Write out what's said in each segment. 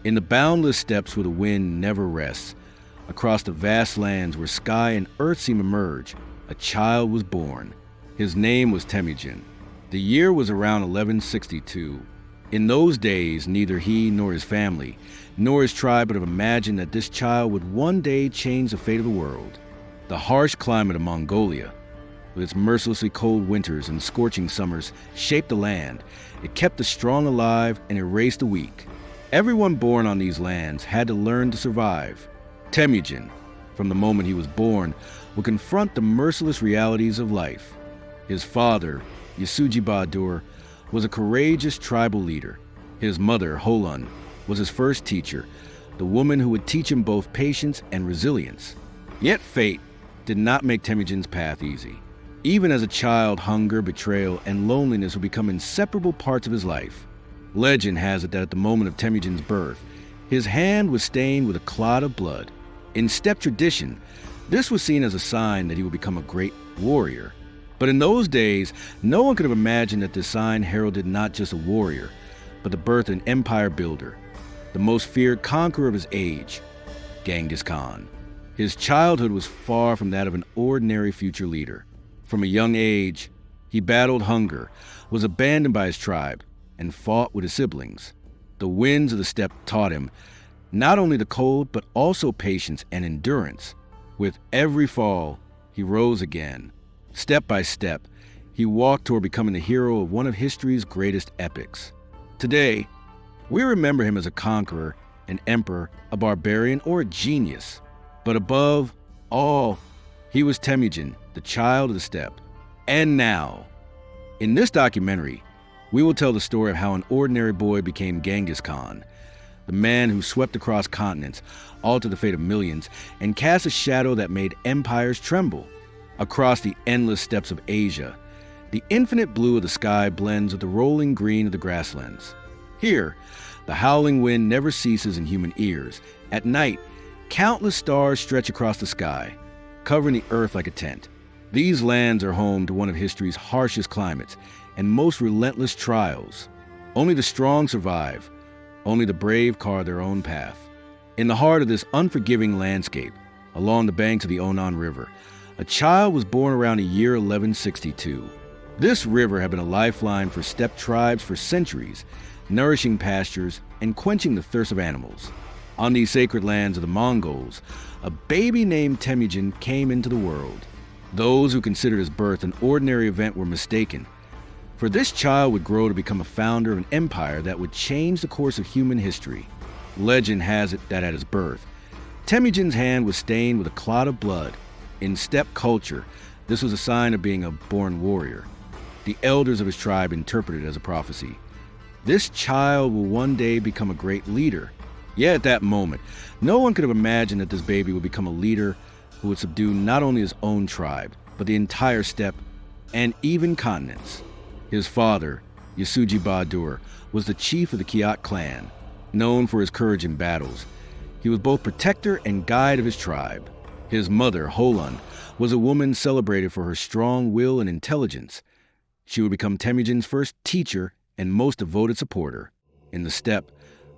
In the boundless steppes where the wind never rests, across the vast lands where sky and earth seem to merge, a child was born. His name was Temujin. The year was around 1162. In those days, neither he nor his family, nor his tribe would have imagined that this child would one day change the fate of the world. The harsh climate of Mongolia, with its mercilessly cold winters and scorching summers, shaped the land. It kept the strong alive and erased the weak. Everyone born on these lands had to learn to survive. Temujin, from the moment he was born, would confront the merciless realities of life. His father, Yasuji, was a courageous tribal leader. His mother, Holun, was his first teacher, the woman who would teach him both patience and resilience. Yet fate did not make Temujin's path easy. Even as a child, hunger, betrayal, and loneliness would become inseparable parts of his life. Legend has it that at the moment of Temujin's birth, his hand was stained with a clot of blood. In steppe tradition, this was seen as a sign that he would become a great warrior. But in those days, no one could have imagined that this sign heralded not just a warrior, but the birth of an empire builder, the most feared conqueror of his age, Genghis Khan. His childhood was far from that of an ordinary future leader. From a young age, he battled hunger, was abandoned by his tribe, and fought with his siblings. The winds of the steppe taught him not only the cold, but also patience and endurance. With every fall, he rose again. Step by step, he walked toward becoming the hero of one of history's greatest epics. Today, we remember him as a conqueror, an emperor, a barbarian, or a genius. But above all, he was Temujin, the child of the steppe. And now, in this documentary, we will tell the story of how an ordinary boy became Genghis Khan, the man who swept across continents, altered the fate of millions, and cast a shadow that made empires tremble. Across the endless steppes of Asia, the infinite blue of the sky blends with the rolling green of the grasslands. Here, the howling wind never ceases in human ears. At night, countless stars stretch across the sky, covering the earth like a tent. These lands are home to one of history's harshest climates and most relentless trials. Only the strong survive. Only the brave carve their own path. In the heart of this unforgiving landscape, along the banks of the Onan River, a child was born around the year 1162. This river had been a lifeline for steppe tribes for centuries, nourishing pastures and quenching the thirst of animals. On these sacred lands of the Mongols, a baby named Temujin came into the world. Those who considered his birth an ordinary event were mistaken, for this child would grow to become a founder of an empire that would change the course of human history. Legend has it that at his birth, Temujin's hand was stained with a clot of blood. In steppe culture, this was a sign of being a born warrior. The elders of his tribe interpreted it as a prophecy. This child will one day become a great leader. Yet at that moment, no one could have imagined that this baby would become a leader who would subdue not only his own tribe, but the entire steppe and even continents. His father, Yasuji, was the chief of the Kiat clan, known for his courage in battles. He was both protector and guide of his tribe. His mother, Holun, was a woman celebrated for her strong will and intelligence. She would become Temujin's first teacher and most devoted supporter. In the steppe,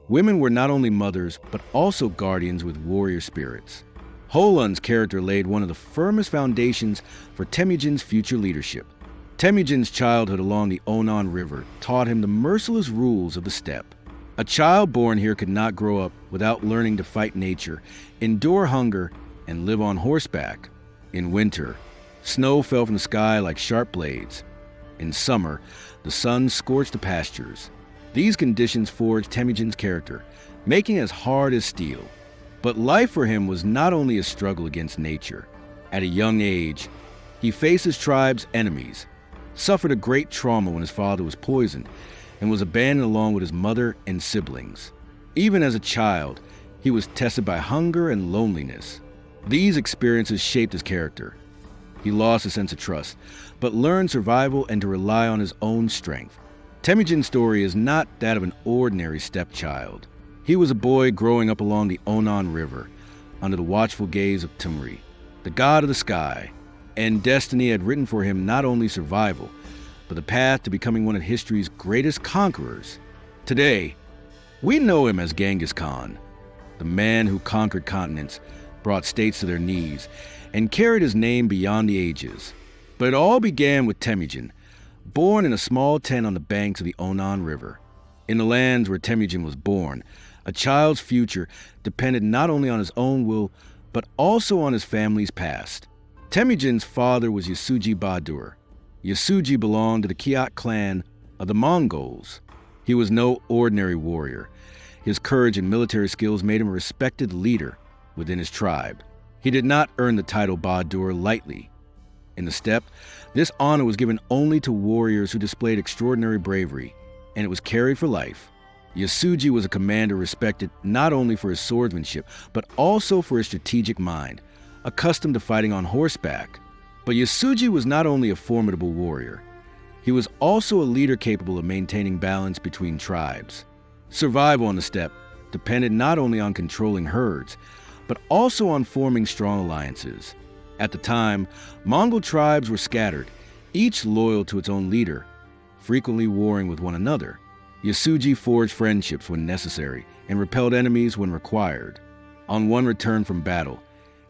women were not only mothers, but also guardians with warrior spirits. Holun's character laid one of the firmest foundations for Temujin's future leadership. Temujin's childhood along the Onan River taught him the merciless rules of the steppe. A child born here could not grow up without learning to fight nature, endure hunger, and live on horseback. In winter, snow fell from the sky like sharp blades. In summer, the sun scorched the pastures. These conditions forged Temujin's character, making it as hard as steel. But life for him was not only a struggle against nature. At a young age, he faced his tribe's enemies, suffered a great trauma when his father was poisoned, and was abandoned along with his mother and siblings. Even as a child, he was tested by hunger and loneliness. These experiences shaped his character. He lost a sense of trust, but learned survival and to rely on his own strength. Temujin's story is not that of an ordinary steppe child. He was a boy growing up along the Onan River, under the watchful gaze of Tumri, the god of the sky, and destiny had written for him not only survival, but the path to becoming one of history's greatest conquerors. Today, We know him as Genghis Khan, the man who conquered continents, brought states to their knees, and carried his name beyond the ages. But it all began with Temujin, born in a small tent on the banks of the Onan River. In the lands where Temujin was born, a child's future depended not only on his own will, but also on his family's past. Temujin's father was Yasuji Bahadur. Yasuji belonged to the Kiat clan of the Mongols. He was no ordinary warrior. His courage and military skills made him a respected leader within his tribe. He did not earn the title Bahadur lightly. In the steppe, this honor was given only to warriors who displayed extraordinary bravery, and it was carried for life. Yasuji was a commander respected not only for his swordsmanship, but also for his strategic mind, accustomed to fighting on horseback. But Yasuji was not only a formidable warrior, he was also a leader capable of maintaining balance between tribes. Survival on the steppe depended not only on controlling herds, but also on forming strong alliances. At the time, Mongol tribes were scattered, each loyal to its own leader, frequently warring with one another. Yasuji forged friendships when necessary and repelled enemies when required. On one return from battle,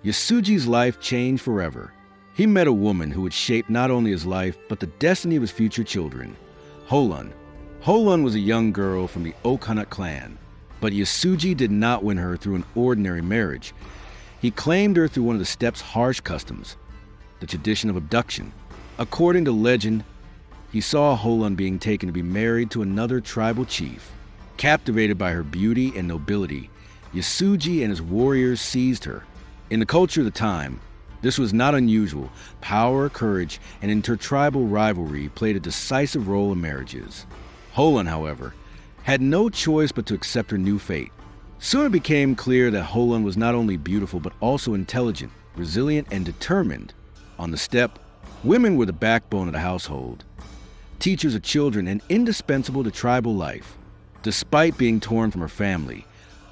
Yasuji's life changed forever. He met a woman who would shape not only his life, but the destiny of his future children, Holun. Holun was a young girl from the Okanut clan, but Yasuji did not win her through an ordinary marriage. He claimed her through one of the steppe's harsh customs, the tradition of abduction. According to legend, he saw Holun being taken to be married to another tribal chief. Captivated by her beauty and nobility, Yasuji and his warriors seized her. In the culture of the time, this was not unusual. Power, courage, and intertribal rivalry played a decisive role in marriages. Holun, however, had no choice but to accept her new fate. Soon it became clear that Holun was not only beautiful but also intelligent, resilient, and determined. On the steppe, women were the backbone of the household, teachers of children, and indispensable to tribal life. Despite being torn from her family,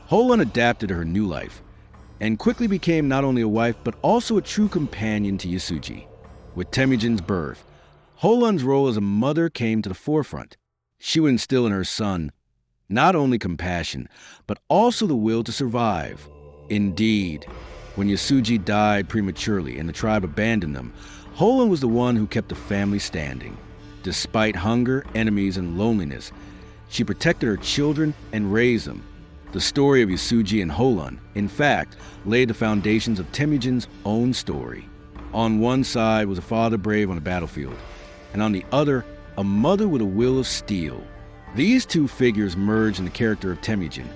Holun adapted to her new life and quickly became not only a wife but also a true companion to Yasuji. With Temujin's birth, Holun's role as a mother came to the forefront. She would instill in her son not only compassion, but also the will to survive. Indeed, when Yasuji died prematurely and the tribe abandoned them, Holun was the one who kept the family standing. Despite hunger, enemies, and loneliness, she protected her children and raised them. The story of Yasuji and Holun, in fact, laid the foundations of Temujin's own story. On one side was a father brave on the battlefield, and on the other, a mother with a will of steel. These two figures merged in the character of Temujin,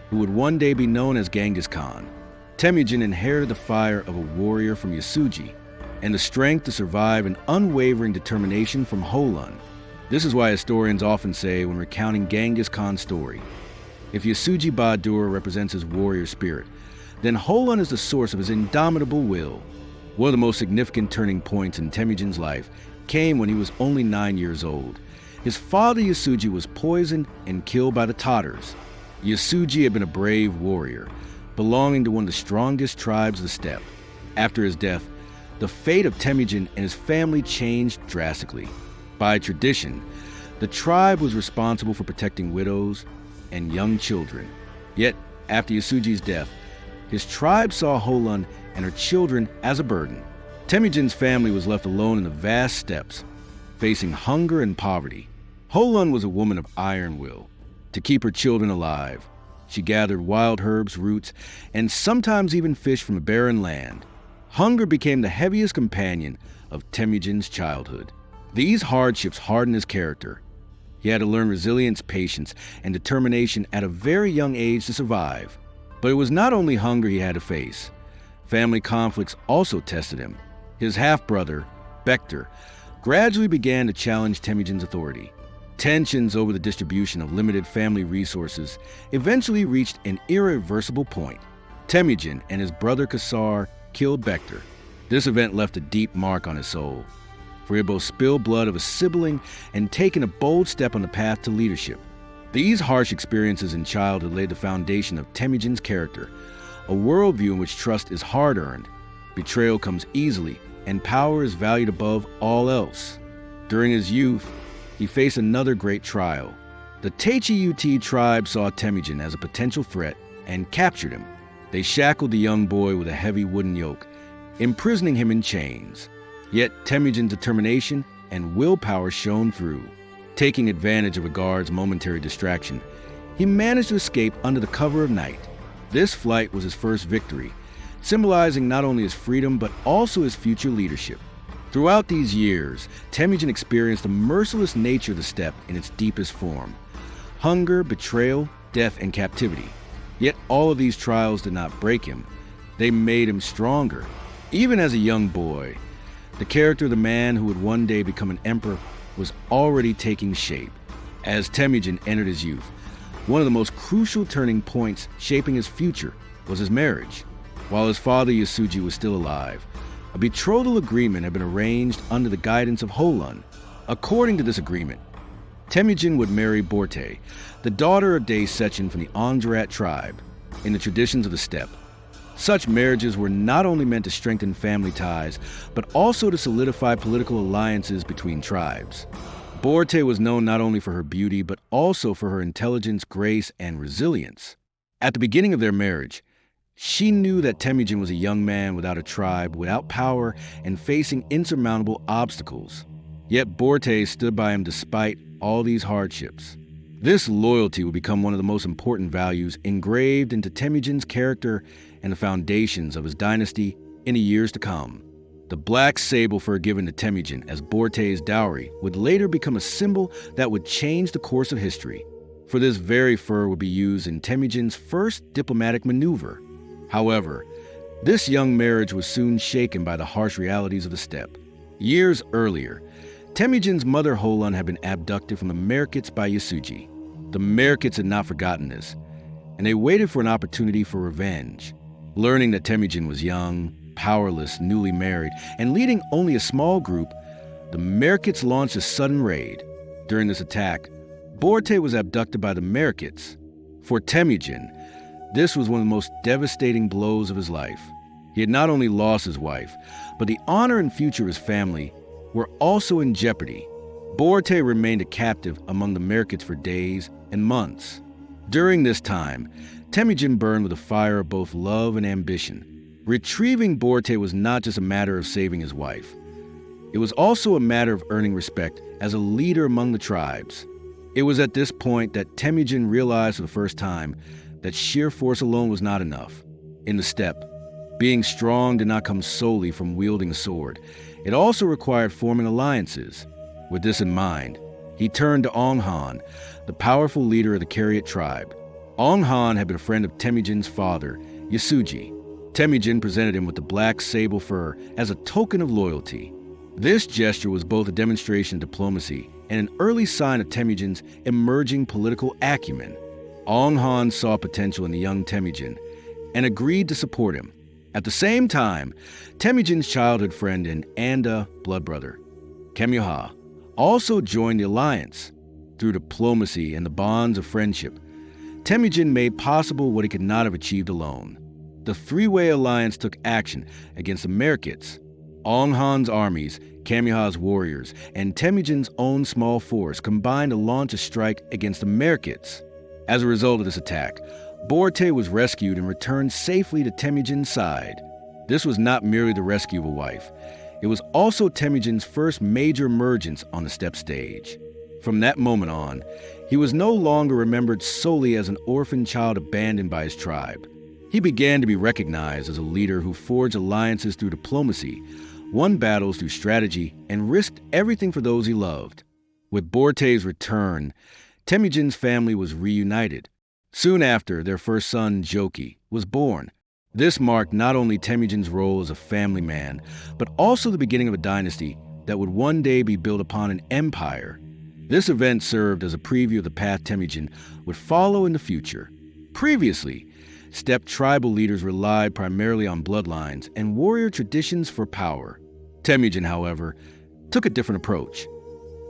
who would one day be known as Genghis Khan. Temujin inherited the fire of a warrior from Yasuji, and the strength to survive and unwavering determination from Holun. This is why historians often say when recounting Genghis Khan's story, if Yasuji Bahadur represents his warrior spirit, then Holun is the source of his indomitable will. One of the most significant turning points in Temujin's life came when he was only 9 years old. His father Yasuji was poisoned and killed by the Tatars. Yasuji had been a brave warrior, belonging to one of the strongest tribes of the steppe. After his death, the fate of Temujin and his family changed drastically. By tradition, the tribe was responsible for protecting widows and young children. Yet, after Yasuji's death, his tribe saw Holun and her children as a burden. Temujin's family was left alone in the vast steppes, facing hunger and poverty. Holun was a woman of iron will. To keep her children alive, she gathered wild herbs, roots, and sometimes even fish from a barren land. Hunger became the heaviest companion of Temujin's childhood. These hardships hardened his character. He had to learn resilience, patience, and determination at a very young age to survive. But it was not only hunger he had to face. Family conflicts also tested him. His half-brother, Bekter, gradually began to challenge Temujin's authority. Tensions over the distribution of limited family resources eventually reached an irreversible point. Temujin and his brother Kasar killed Bekter. This event left a deep mark on his soul, for he had both spilled blood of a sibling and taken a bold step on the path to leadership. These harsh experiences in childhood laid the foundation of Temujin's character, a worldview in which trust is hard-earned, betrayal comes easily, and power is valued above all else. During his youth, he faced another great trial, The Taichi-Ut tribe saw Temujin as a potential threat and captured him. They shackled the young boy with a heavy wooden yoke, imprisoning him in chains. Yet Temujin's determination and willpower shone through. Taking advantage of a guard's momentary distraction, he managed to escape under the cover of night. This flight was his first victory, symbolizing not only his freedom but also his future leadership. Throughout these years, Temujin experienced the merciless nature of the steppe in its deepest form: hunger, betrayal, death, and captivity. Yet all of these trials did not break him. They made him stronger. Even as a young boy, the character of the man who would one day become an emperor was already taking shape. As Temujin entered his youth, one of the most crucial turning points shaping his future was his marriage. While his father Yasuji was still alive, a betrothal agreement had been arranged under the guidance of Holun. According to this agreement, Temujin would marry Borte, the daughter of Day Sechin from the Anjarat tribe. In the traditions of the steppe, such marriages were not only meant to strengthen family ties, but also to solidify political alliances between tribes. Borte was known not only for her beauty, but also for her intelligence, grace, and resilience. At the beginning of their marriage, she knew that Temujin was a young man without a tribe, without power, and facing insurmountable obstacles. Yet Borte stood by him despite all these hardships. This loyalty would become one of the most important values engraved into Temujin's character and the foundations of his dynasty in the years to come. The black sable fur given to Temujin as Borte's dowry would later become a symbol that would change the course of history, for this very fur would be used in Temujin's first diplomatic maneuver. However, this young marriage was soon shaken by the harsh realities of the steppe. Years earlier, Temujin's mother Holun had been abducted from the Merkits by Yasuji. The Merkits had not forgotten this, and they waited for an opportunity for revenge. Learning that Temujin was young, powerless, newly married, and leading only a small group, the Merkits launched a sudden raid. During this attack, Borte was abducted by the Merkits. For Temujin, this was one of the most devastating blows of his life. He had not only lost his wife, but the honor and future of his family were also in jeopardy. Borte remained a captive among the Merkits for days and months. During this time, Temujin burned with the fire of both love and ambition. Retrieving Borte was not just a matter of saving his wife. It was also a matter of earning respect as a leader among the tribes. It was at this point that Temujin realized for the first time that sheer force alone was not enough. In the steppe, being strong did not come solely from wielding a sword. It also required forming alliances. With this in mind, he turned to Ong Han, the powerful leader of the Kariat tribe. Ong Han had been a friend of Temujin's father, Yasuji. Temujin presented him with the black sable fur as a token of loyalty. This gesture was both a demonstration of diplomacy and an early sign of Temujin's emerging political acumen. Ong Han saw potential in the young Temujin and agreed to support him. At the same time, Temujin's childhood friend and Anda blood brother, Jamukha, also joined the alliance. Through diplomacy and the bonds of friendship, Temujin made possible what he could not have achieved alone. The three-way alliance took action against the Merkits. Ong Han's armies, Jamukha's warriors, and Temujin's own small force combined to launch a strike against the Merkits. As a result of this attack, Borte was rescued and returned safely to Temujin's side. This was not merely the rescue of a wife. It was also Temujin's first major emergence on the steppe stage. From that moment on, he was no longer remembered solely as an orphan child abandoned by his tribe. He began to be recognized as a leader who forged alliances through diplomacy, won battles through strategy, and risked everything for those he loved. With Borte's return, Temujin's family was reunited. Soon after, their first son, Joki, was born. This marked not only Temujin's role as a family man, but also the beginning of a dynasty that would one day be built upon an empire. This event served as a preview of the path Temujin would follow in the future. Previously, steppe tribal leaders relied primarily on bloodlines and warrior traditions for power. Temujin, however, took a different approach.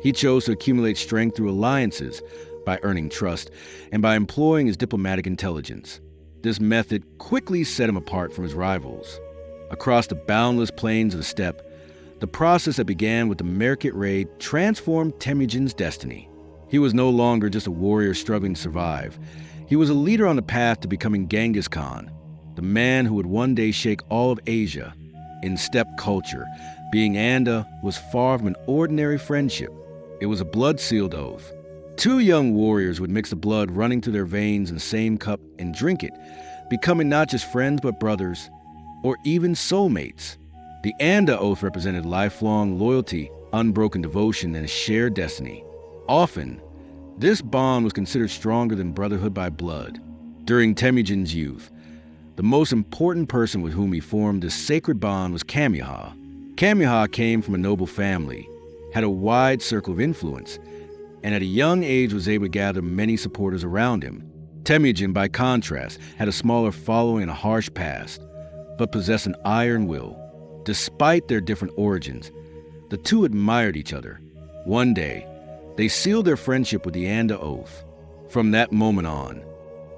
He chose to accumulate strength through alliances, by earning trust, and by employing his diplomatic intelligence. This method quickly set him apart from his rivals. Across the boundless plains of the steppe, the process that began with the Merkit raid transformed Temujin's destiny. He was no longer just a warrior struggling to survive. He was a leader on the path to becoming Genghis Khan, the man who would one day shake all of Asia. In steppe culture, being Anda was far from an ordinary friendship. It was a blood-sealed oath. Two young warriors would mix the blood running through their veins in the same cup and drink it, becoming not just friends but brothers, or even soulmates. The Anda oath represented lifelong loyalty, unbroken devotion, and a shared destiny. Often, this bond was considered stronger than brotherhood by blood. During Temujin's youth, the most important person with whom he formed this sacred bond was Jamukha. Jamukha came from a noble family, had a wide circle of influence, and at a young age was able to gather many supporters around him. Temujin, by contrast, had a smaller following and a harsh past, but possessed an iron will. Despite their different origins, the two admired each other. One day, they sealed their friendship with the Anda oath. From that moment on,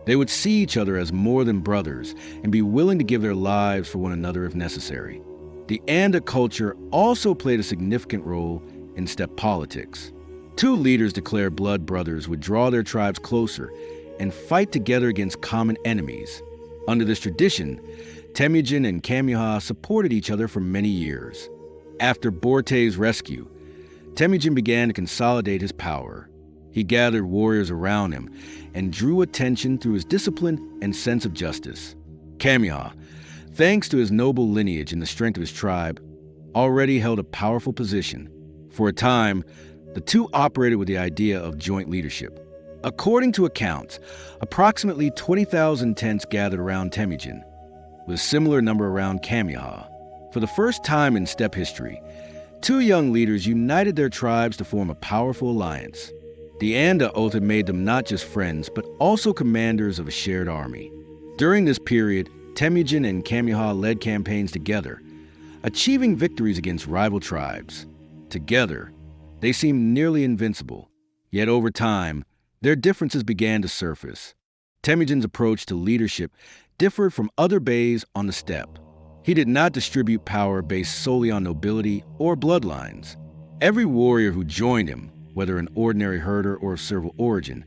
they would see each other as more than brothers and be willing to give their lives for one another if necessary. The Anda culture also played a significant role in steppe politics. Two leaders declared blood brothers would draw their tribes closer and fight together against common enemies. Under this tradition, Temujin and Jamukha supported each other for many years. After Borte's rescue, Temujin began to consolidate his power. He gathered warriors around him and drew attention through his discipline and sense of justice. Jamukha, thanks to his noble lineage and the strength of his tribe, already held a powerful position. For a time, the two operated with the idea of joint leadership. According to accounts, approximately 20,000 tents gathered around Temujin, with a similar number around Jamukha. For the first time in steppe history, two young leaders united their tribes to form a powerful alliance. The Anda oath had made them not just friends, but also commanders of a shared army. During this period, Temujin and Jamukha led campaigns together, achieving victories against rival tribes. Together, they seemed nearly invincible. Yet over time, their differences began to surface. Temujin's approach to leadership differed from other beys on the steppe. He did not distribute power based solely on nobility or bloodlines. Every warrior who joined him, whether an ordinary herder or of servile origin,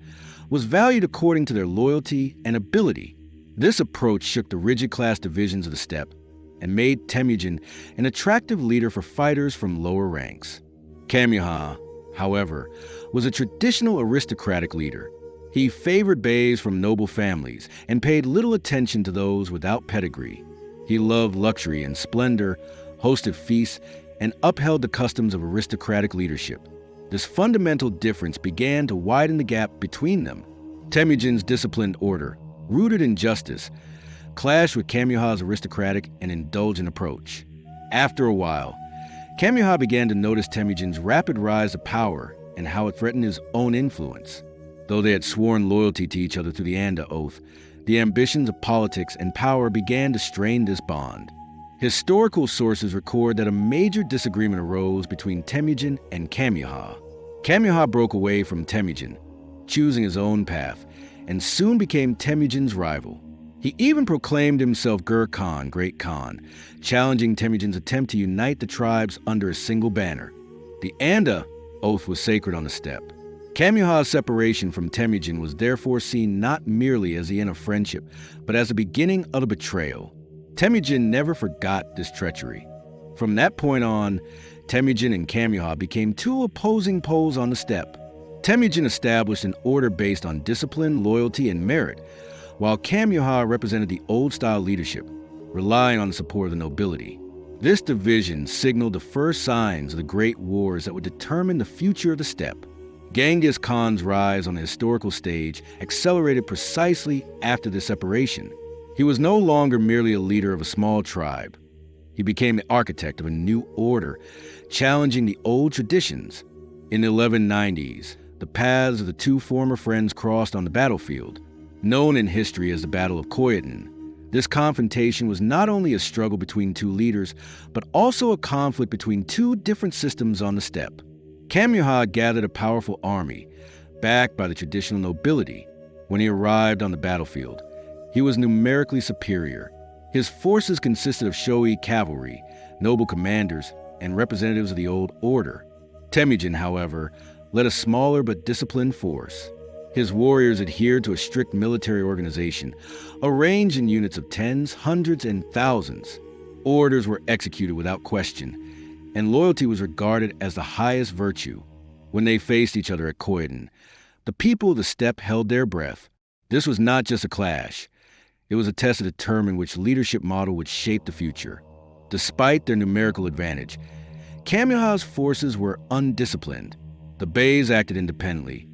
was valued according to their loyalty and ability. This approach shook the rigid class divisions of the steppe and made Temujin an attractive leader for fighters from lower ranks. Jamukha, however, was a traditional aristocratic leader. He favored beys from noble families and paid little attention to those without pedigree. He loved luxury and splendor, hosted feasts, and upheld the customs of aristocratic leadership. This fundamental difference began to widen the gap between them. Temujin's disciplined order, rooted in justice, clashed with Jamukha's aristocratic and indulgent approach. After a while, Jamukha began to notice Temujin's rapid rise to power and how it threatened his own influence. Though they had sworn loyalty to each other through the Anda oath, the ambitions of politics and power began to strain this bond. Historical sources record that a major disagreement arose between Temujin and Jamukha. Jamukha broke away from Temujin, choosing his own path, and soon became Temujin's rival. He even proclaimed himself Khan, Great Khan, challenging Temujin's attempt to unite the tribes under a single banner. The Anda oath was sacred on the steppe. Jamukha's separation from Temujin was therefore seen not merely as the end of friendship, but as the beginning of a betrayal. Temujin never forgot this treachery. From that point on, Temujin and Jamukha became two opposing poles on the steppe. Temujin established an order based on discipline, loyalty, and merit, while Jamukha represented the old-style leadership, relying on the support of the nobility. This division signaled the first signs of the great wars that would determine the future of the steppe. Genghis Khan's rise on the historical stage accelerated precisely after this separation. He was no longer merely a leader of a small tribe. He became the architect of a new order, challenging the old traditions. In the 1190s, the paths of the two former friends crossed on the battlefield, known in history as the Battle of Koytend. This confrontation was not only a struggle between two leaders, but also a conflict between two different systems on the steppe. Jamukha gathered a powerful army, backed by the traditional nobility. When he arrived on the battlefield, he was numerically superior. His forces consisted of showy cavalry, noble commanders, and representatives of the old order. Temujin, however, led a smaller but disciplined force. His warriors adhered to a strict military organization, arranged in units of tens, hundreds, and thousands. Orders were executed without question, and loyalty was regarded as the highest virtue. When they faced each other at Koytend, the people of the steppe held their breath. This was not just a clash. It was a test to determine which leadership model would shape the future. Despite their numerical advantage, Kamyaha's forces were undisciplined. The Beys acted independently,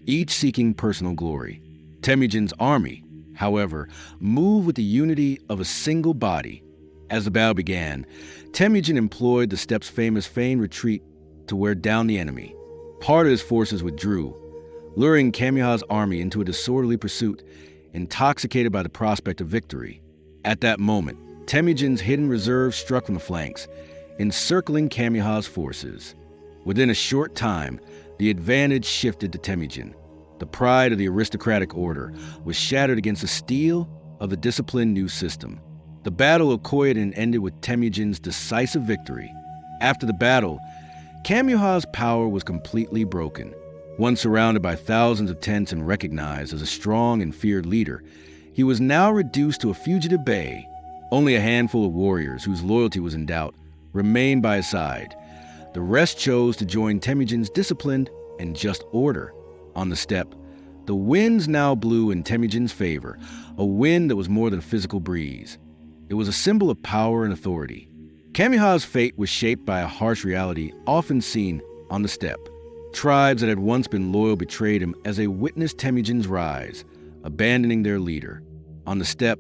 each seeking personal glory. Temujin's army, however, moved with the unity of a single body. As the battle began, Temujin employed the steppe's famous feigned retreat to wear down the enemy. Part of his forces withdrew, luring Kamyaha's army into a disorderly pursuit, intoxicated by the prospect of victory. At that moment, Temujin's hidden reserve struck from the flanks, encircling Kamyaha's forces. Within a short time, the advantage shifted to Temujin. The pride of the aristocratic order was shattered against the steel of the disciplined new system. The Battle of Koytend ended with Temujin's decisive victory. After the battle, Kamyaha's power was completely broken. Once surrounded by thousands of tents and recognized as a strong and feared leader, he was now reduced to a fugitive bey. Only a handful of warriors, whose loyalty was in doubt, remained by his side. The rest chose to join Temujin's disciplined and just order. On the steppe, the winds now blew in Temujin's favor, a wind that was more than a physical breeze. It was a symbol of power and authority. Kamyaha's fate was shaped by a harsh reality often seen on the steppe. Tribes that had once been loyal betrayed him as they witnessed Temujin's rise, abandoning their leader. On the steppe,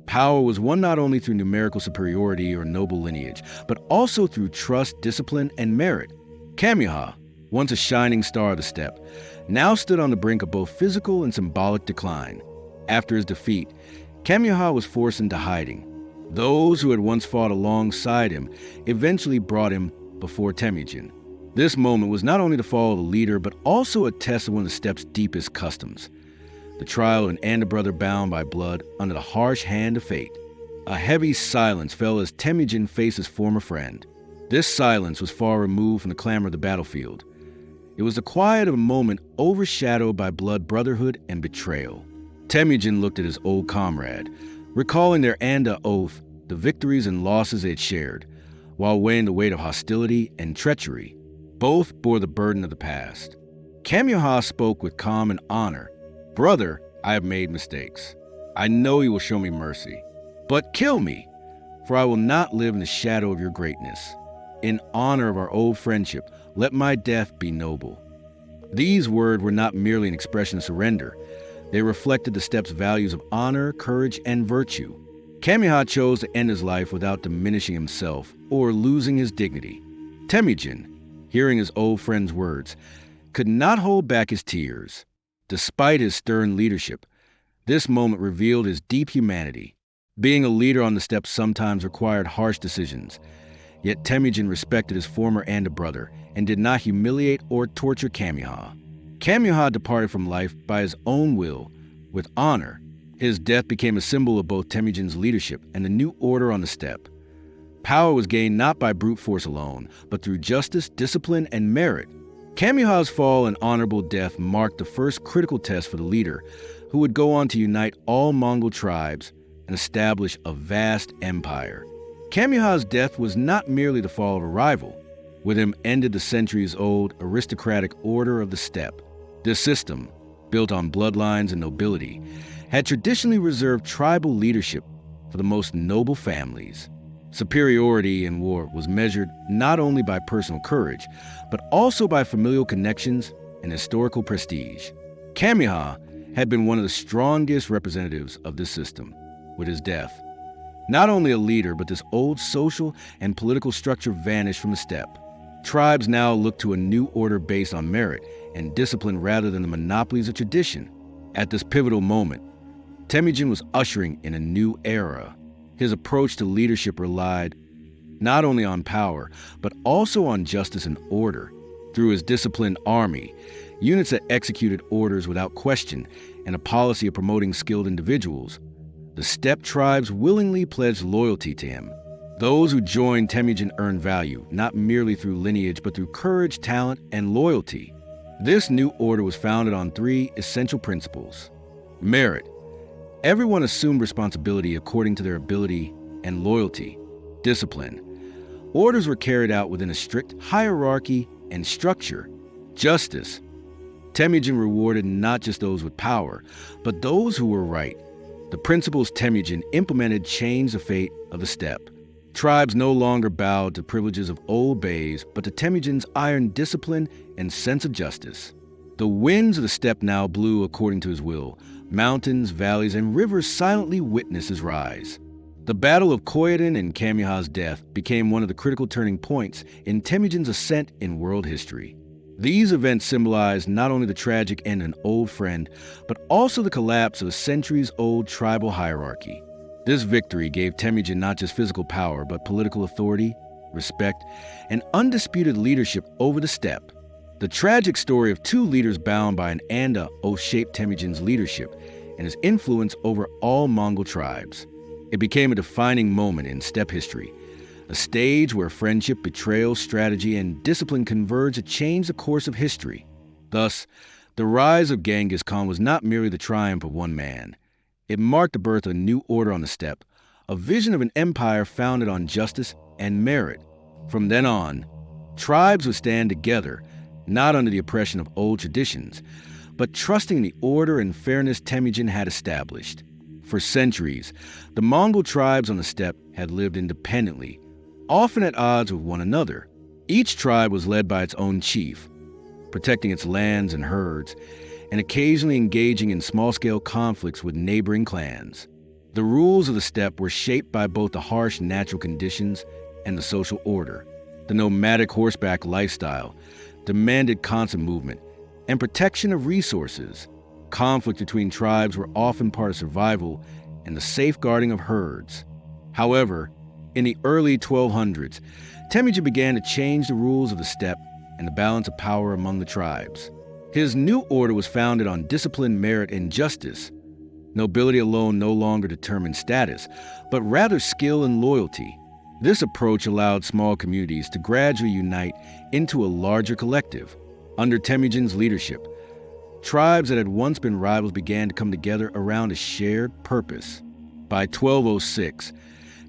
power was won not only through numerical superiority or noble lineage, but also through trust, discipline, and merit. Kamyaha, once a shining star of the steppe, now stood on the brink of both physical and symbolic decline. After his defeat, Kamyaha was forced into hiding. Those who had once fought alongside him eventually brought him before Temujin. This moment was not only the fall of the leader, but also a test of one of the steppe's deepest customs. The trial of an elder brother bound by blood under the harsh hand of fate. A heavy silence fell as Temujin faced his former friend. This silence was far removed from the clamor of the battlefield. It was the quiet of a moment overshadowed by blood, brotherhood, and betrayal. Temujin looked at his old comrade, recalling their Anda oath, the victories and losses they had shared, while weighing the weight of hostility and treachery. Both bore the burden of the past. Kamyaha spoke with calm and honor. "Brother, I have made mistakes. I know you will show me mercy. But kill me, for I will not live in the shadow of your greatness. In honor of our old friendship, let my death be noble." These words were not merely an expression of surrender. They reflected the steppe's values of honor, courage, and virtue. Kamyaha chose to end his life without diminishing himself or losing his dignity. Temujin, hearing his old friend's words, could not hold back his tears. Despite his stern leadership, this moment revealed his deep humanity. Being a leader on the steppe sometimes required harsh decisions, yet Temujin respected his former Anda brother and did not humiliate or torture Kamyaha. Kamyaha departed from life by his own will, with honor. His death became a symbol of both Temujin's leadership and the new order on the steppe. Power was gained not by brute force alone, but through justice, discipline, and merit. Kamyaha's fall and honorable death marked the first critical test for the leader, who would go on to unite all Mongol tribes and establish a vast empire. Kamyaha's death was not merely the fall of a rival. With him ended the centuries-old aristocratic order of the steppe. This system, built on bloodlines and nobility, had traditionally reserved tribal leadership for the most noble families. Superiority in war was measured not only by personal courage, but also by familial connections and historical prestige. Kamyaha had been one of the strongest representatives of this system. With his death, not only a leader, but this old social and political structure vanished from the steppe. Tribes now looked to a new order based on merit and discipline rather than the monopolies of tradition. At this pivotal moment, Temujin was ushering in a new era. His approach to leadership relied not only on power, but also on justice and order. Through his disciplined army, units that executed orders without question, and a policy of promoting skilled individuals, the steppe tribes willingly pledged loyalty to him. Those who joined Temujin earned value, not merely through lineage, but through courage, talent, and loyalty. This new order was founded on three essential principles. Merit. Everyone assumed responsibility according to their ability and loyalty. Discipline. Orders were carried out within a strict hierarchy and structure. Justice. Temujin rewarded not just those with power, but those who were right. The principles Temujin implemented changed the fate of the steppe. Tribes no longer bowed to privileges of old beys, but to Temujin's iron discipline and sense of justice. The winds of the steppe now blew according to his will. Mountains, valleys, and rivers silently witnessed his rise. The Battle of Koytend and Jamukha's death became one of the critical turning points in Temujin's ascent in world history. These events symbolized not only the tragic end of an old friend, but also the collapse of a centuries-old tribal hierarchy. This victory gave Temujin not just physical power, but political authority, respect, and undisputed leadership over the steppe. The tragic story of two leaders bound by an anda oath shaped Temujin's leadership and his influence over all Mongol tribes. It became a defining moment in steppe history, a stage where friendship, betrayal, strategy, and discipline converged to change the course of history. Thus, the rise of Genghis Khan was not merely the triumph of one man. It marked the birth of a new order on the steppe, a vision of an empire founded on justice and merit. From then on, tribes would stand together, not under the oppression of old traditions, but trusting the order and fairness Temujin had established. For centuries, the Mongol tribes on the steppe had lived independently, often at odds with one another. Each tribe was led by its own chief, protecting its lands and herds, and occasionally engaging in small-scale conflicts with neighboring clans. The rules of the steppe were shaped by both the harsh natural conditions and the social order. The nomadic horseback lifestyle demanded constant movement and protection of resources. Conflict between tribes were often part of survival and the safeguarding of herds. However, in the early 1200s, Temujin began to change the rules of the steppe and the balance of power among the tribes. His new order was founded on discipline, merit, and justice. Nobility alone no longer determined status, but rather skill and loyalty. This approach allowed small communities to gradually unite into a larger collective. Under Temujin's leadership, tribes that had once been rivals began to come together around a shared purpose. By 1206,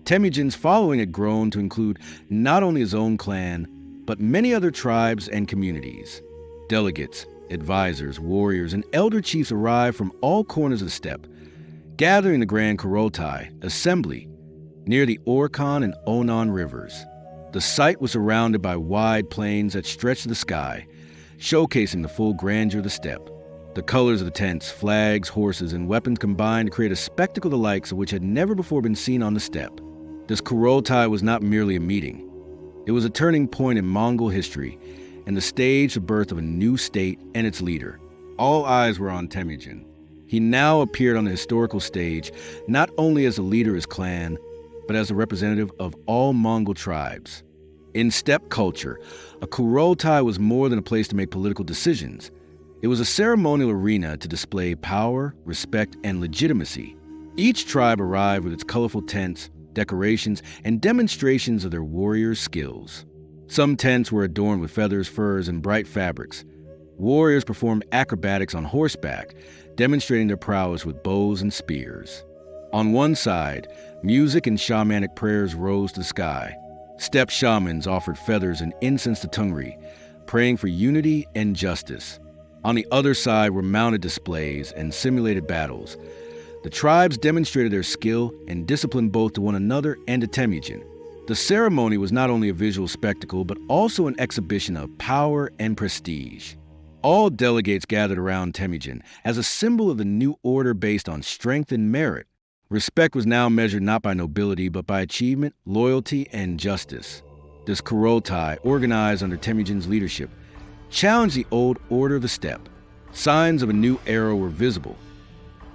Temujin's following had grown to include not only his own clan, but many other tribes and communities. Delegates, advisors, warriors, and elder chiefs arrived from all corners of the steppe, gathering the Great Kurultai assembly near the Orkhon and Onon rivers. The site was surrounded by wide plains that stretched to the sky, showcasing the full grandeur of the steppe. The colors of the tents, flags, horses, and weapons combined to create a spectacle the likes of which had never before been seen on the steppe. This Kurultai was not merely a meeting. It was a turning point in Mongol history and the stage of birth of a new state and its leader. All eyes were on Temujin. He now appeared on the historical stage not only as a leader of his clan, but as a representative of all Mongol tribes. In steppe culture, a Kurultai was more than a place to make political decisions. It was a ceremonial arena to display power, respect, and legitimacy. Each tribe arrived with its colorful tents, decorations, and demonstrations of their warriors' skills. Some tents were adorned with feathers, furs, and bright fabrics. Warriors performed acrobatics on horseback, demonstrating their prowess with bows and spears. On one side, music and shamanic prayers rose to the sky. Steppe shamans offered feathers and incense to Tungri, praying for unity and justice. On the other side were mounted displays and simulated battles. The tribes demonstrated their skill and discipline both to one another and to Temujin. The ceremony was not only a visual spectacle, but also an exhibition of power and prestige. All delegates gathered around Temujin as a symbol of the new order based on strength and merit. Respect was now measured not by nobility, but by achievement, loyalty, and justice. This Kurultai, organized under Temujin's leadership, challenged the old order of the steppe. Signs of a new era were visible.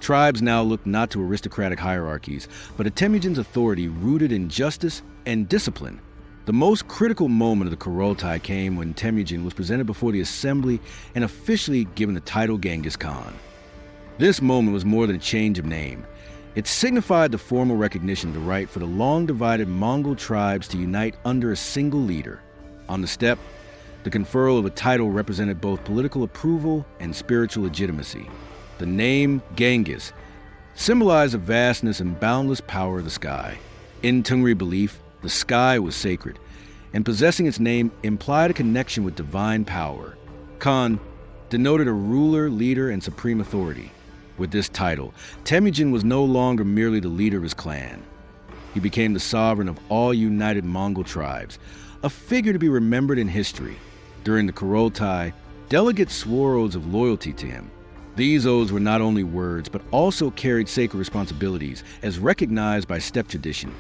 Tribes now looked not to aristocratic hierarchies, but to Temujin's authority rooted in justice and discipline. The most critical moment of the Kurultai came when Temujin was presented before the assembly and officially given the title Genghis Khan. This moment was more than a change of name. It signified the formal recognition of the right for the long-divided Mongol tribes to unite under a single leader. On the steppe, The conferral of a title represented both political approval and spiritual legitimacy. The name Genghis symbolized the vastness and boundless power of the sky. In Tungri belief, the sky was sacred, and possessing its name implied a connection with divine power. Khan denoted a ruler, leader, and supreme authority. With this title, Temujin was no longer merely the leader of his clan. He became the sovereign of all united Mongol tribes, a figure to be remembered in history. During the Kurultai, delegates swore oaths of loyalty to him. These oaths were not only words, but also carried sacred responsibilities, as recognized by steppe tradition.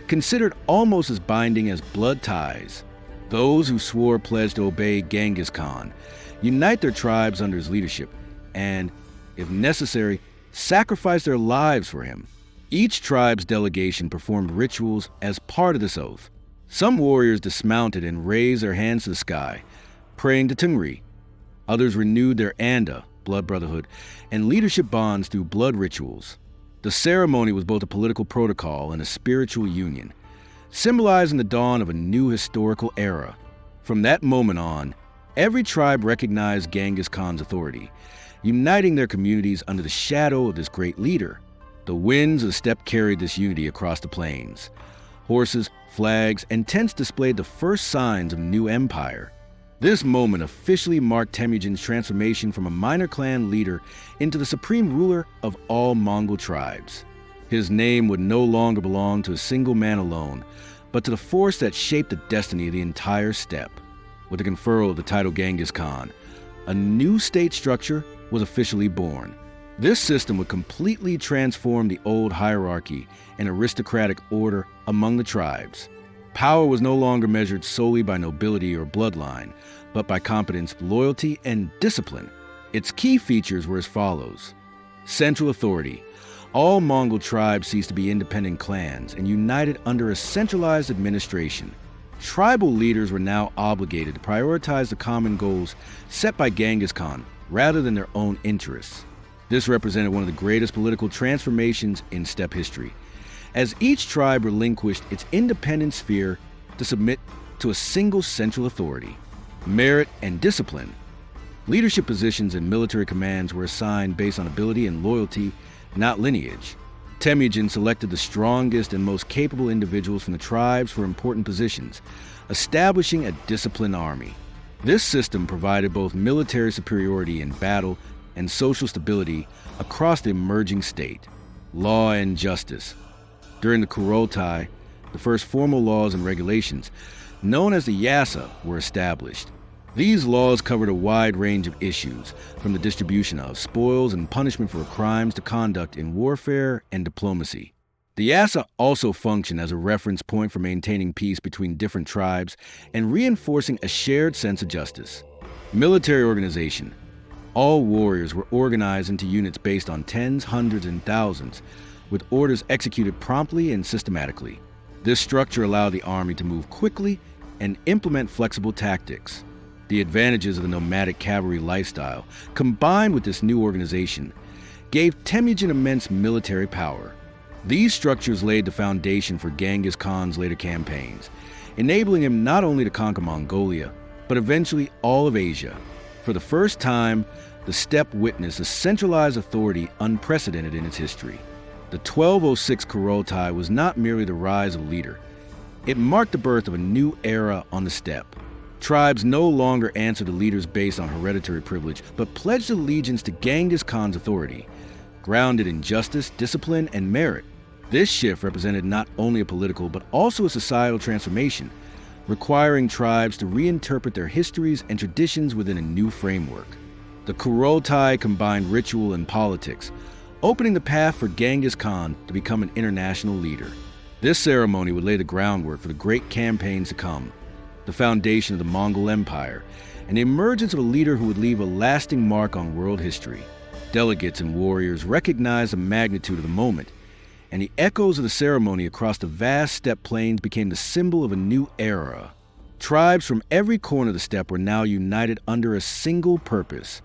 Considered almost as binding as blood ties, those who swore pledged to obey Genghis Khan, unite their tribes under his leadership, and, if necessary, sacrifice their lives for him. Each tribe's delegation performed rituals as part of this oath. Some warriors dismounted and raised their hands to the sky, praying to Tungri. Others renewed their anda, blood brotherhood, and leadership bonds through blood rituals. The ceremony was both a political protocol and a spiritual union, symbolizing the dawn of a new historical era. From that moment on, every tribe recognized Genghis Khan's authority, uniting their communities under the shadow of this great leader. The winds of the steppe carried this unity across the plains. Horses, flags, and tents displayed the first signs of a new empire. This moment officially marked Temujin's transformation from a minor clan leader into the supreme ruler of all Mongol tribes. His name would no longer belong to a single man alone, but to the force that shaped the destiny of the entire steppe. With the conferral of the title Genghis Khan, a new state structure was officially born. This system would completely transform the old hierarchy and aristocratic order among the tribes. Power was no longer measured solely by nobility or bloodline, but by competence, loyalty, and discipline. Its key features were as follows. Central authority. All Mongol tribes ceased to be independent clans and united under a centralized administration. Tribal leaders were now obligated to prioritize the common goals set by Genghis Khan rather than their own interests. This represented one of the greatest political transformations in steppe history, as each tribe relinquished its independent sphere to submit to a single central authority. Merit and discipline. Leadership positions and military commands were assigned based on ability and loyalty, not lineage. Temujin selected the strongest and most capable individuals from the tribes for important positions, establishing a disciplined army. This system provided both military superiority in battle and social stability across the emerging state. Law and justice. During the Kurultai, the first formal laws and regulations, known as the Yassa, were established. These laws covered a wide range of issues, from the distribution of spoils and punishment for crimes to conduct in warfare and diplomacy. The Yassa also functioned as a reference point for maintaining peace between different tribes and reinforcing a shared sense of justice. Military organization. All warriors were organized into units based on tens, hundreds, and thousands, with orders executed promptly and systematically. This structure allowed the army to move quickly and implement flexible tactics. The advantages of the nomadic cavalry lifestyle, combined with this new organization, gave Temujin immense military power. These structures laid the foundation for Genghis Khan's later campaigns, enabling him not only to conquer Mongolia, but eventually all of Asia. For the first time, the steppe witnessed a centralized authority unprecedented in its history. The 1206 Kurultai was not merely the rise of a leader. It marked the birth of a new era on the steppe. Tribes no longer answered to leaders based on hereditary privilege, but pledged allegiance to Genghis Khan's authority, grounded in justice, discipline, and merit. This shift represented not only a political, but also a societal transformation, requiring tribes to reinterpret their histories and traditions within a new framework. The Kurultai combined ritual and politics, opening the path for Genghis Khan to become an international leader. This ceremony would lay the groundwork for the great campaigns to come, the foundation of the Mongol Empire, and the emergence of a leader who would leave a lasting mark on world history. Delegates and warriors recognized the magnitude of the moment, and the echoes of the ceremony across the vast steppe plains became the symbol of a new era. Tribes from every corner of the steppe were now united under a single purpose: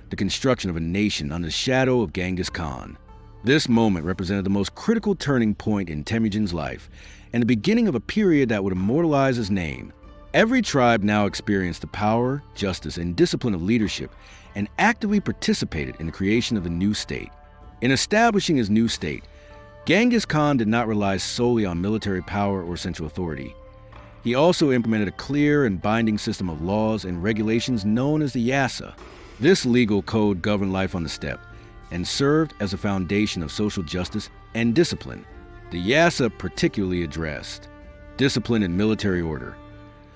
the construction of a nation under the shadow of Genghis Khan. This moment represented the most critical turning point in Temujin's life, and the beginning of a period that would immortalize his name. Every tribe now experienced the power, justice, and discipline of leadership and actively participated in the creation of the new state. In establishing his new state, Genghis Khan did not rely solely on military power or central authority. He also implemented a clear and binding system of laws and regulations known as the Yassa. This legal code governed life on the steppe and served as a foundation of social justice and discipline. The Yassa particularly addressed discipline and military order.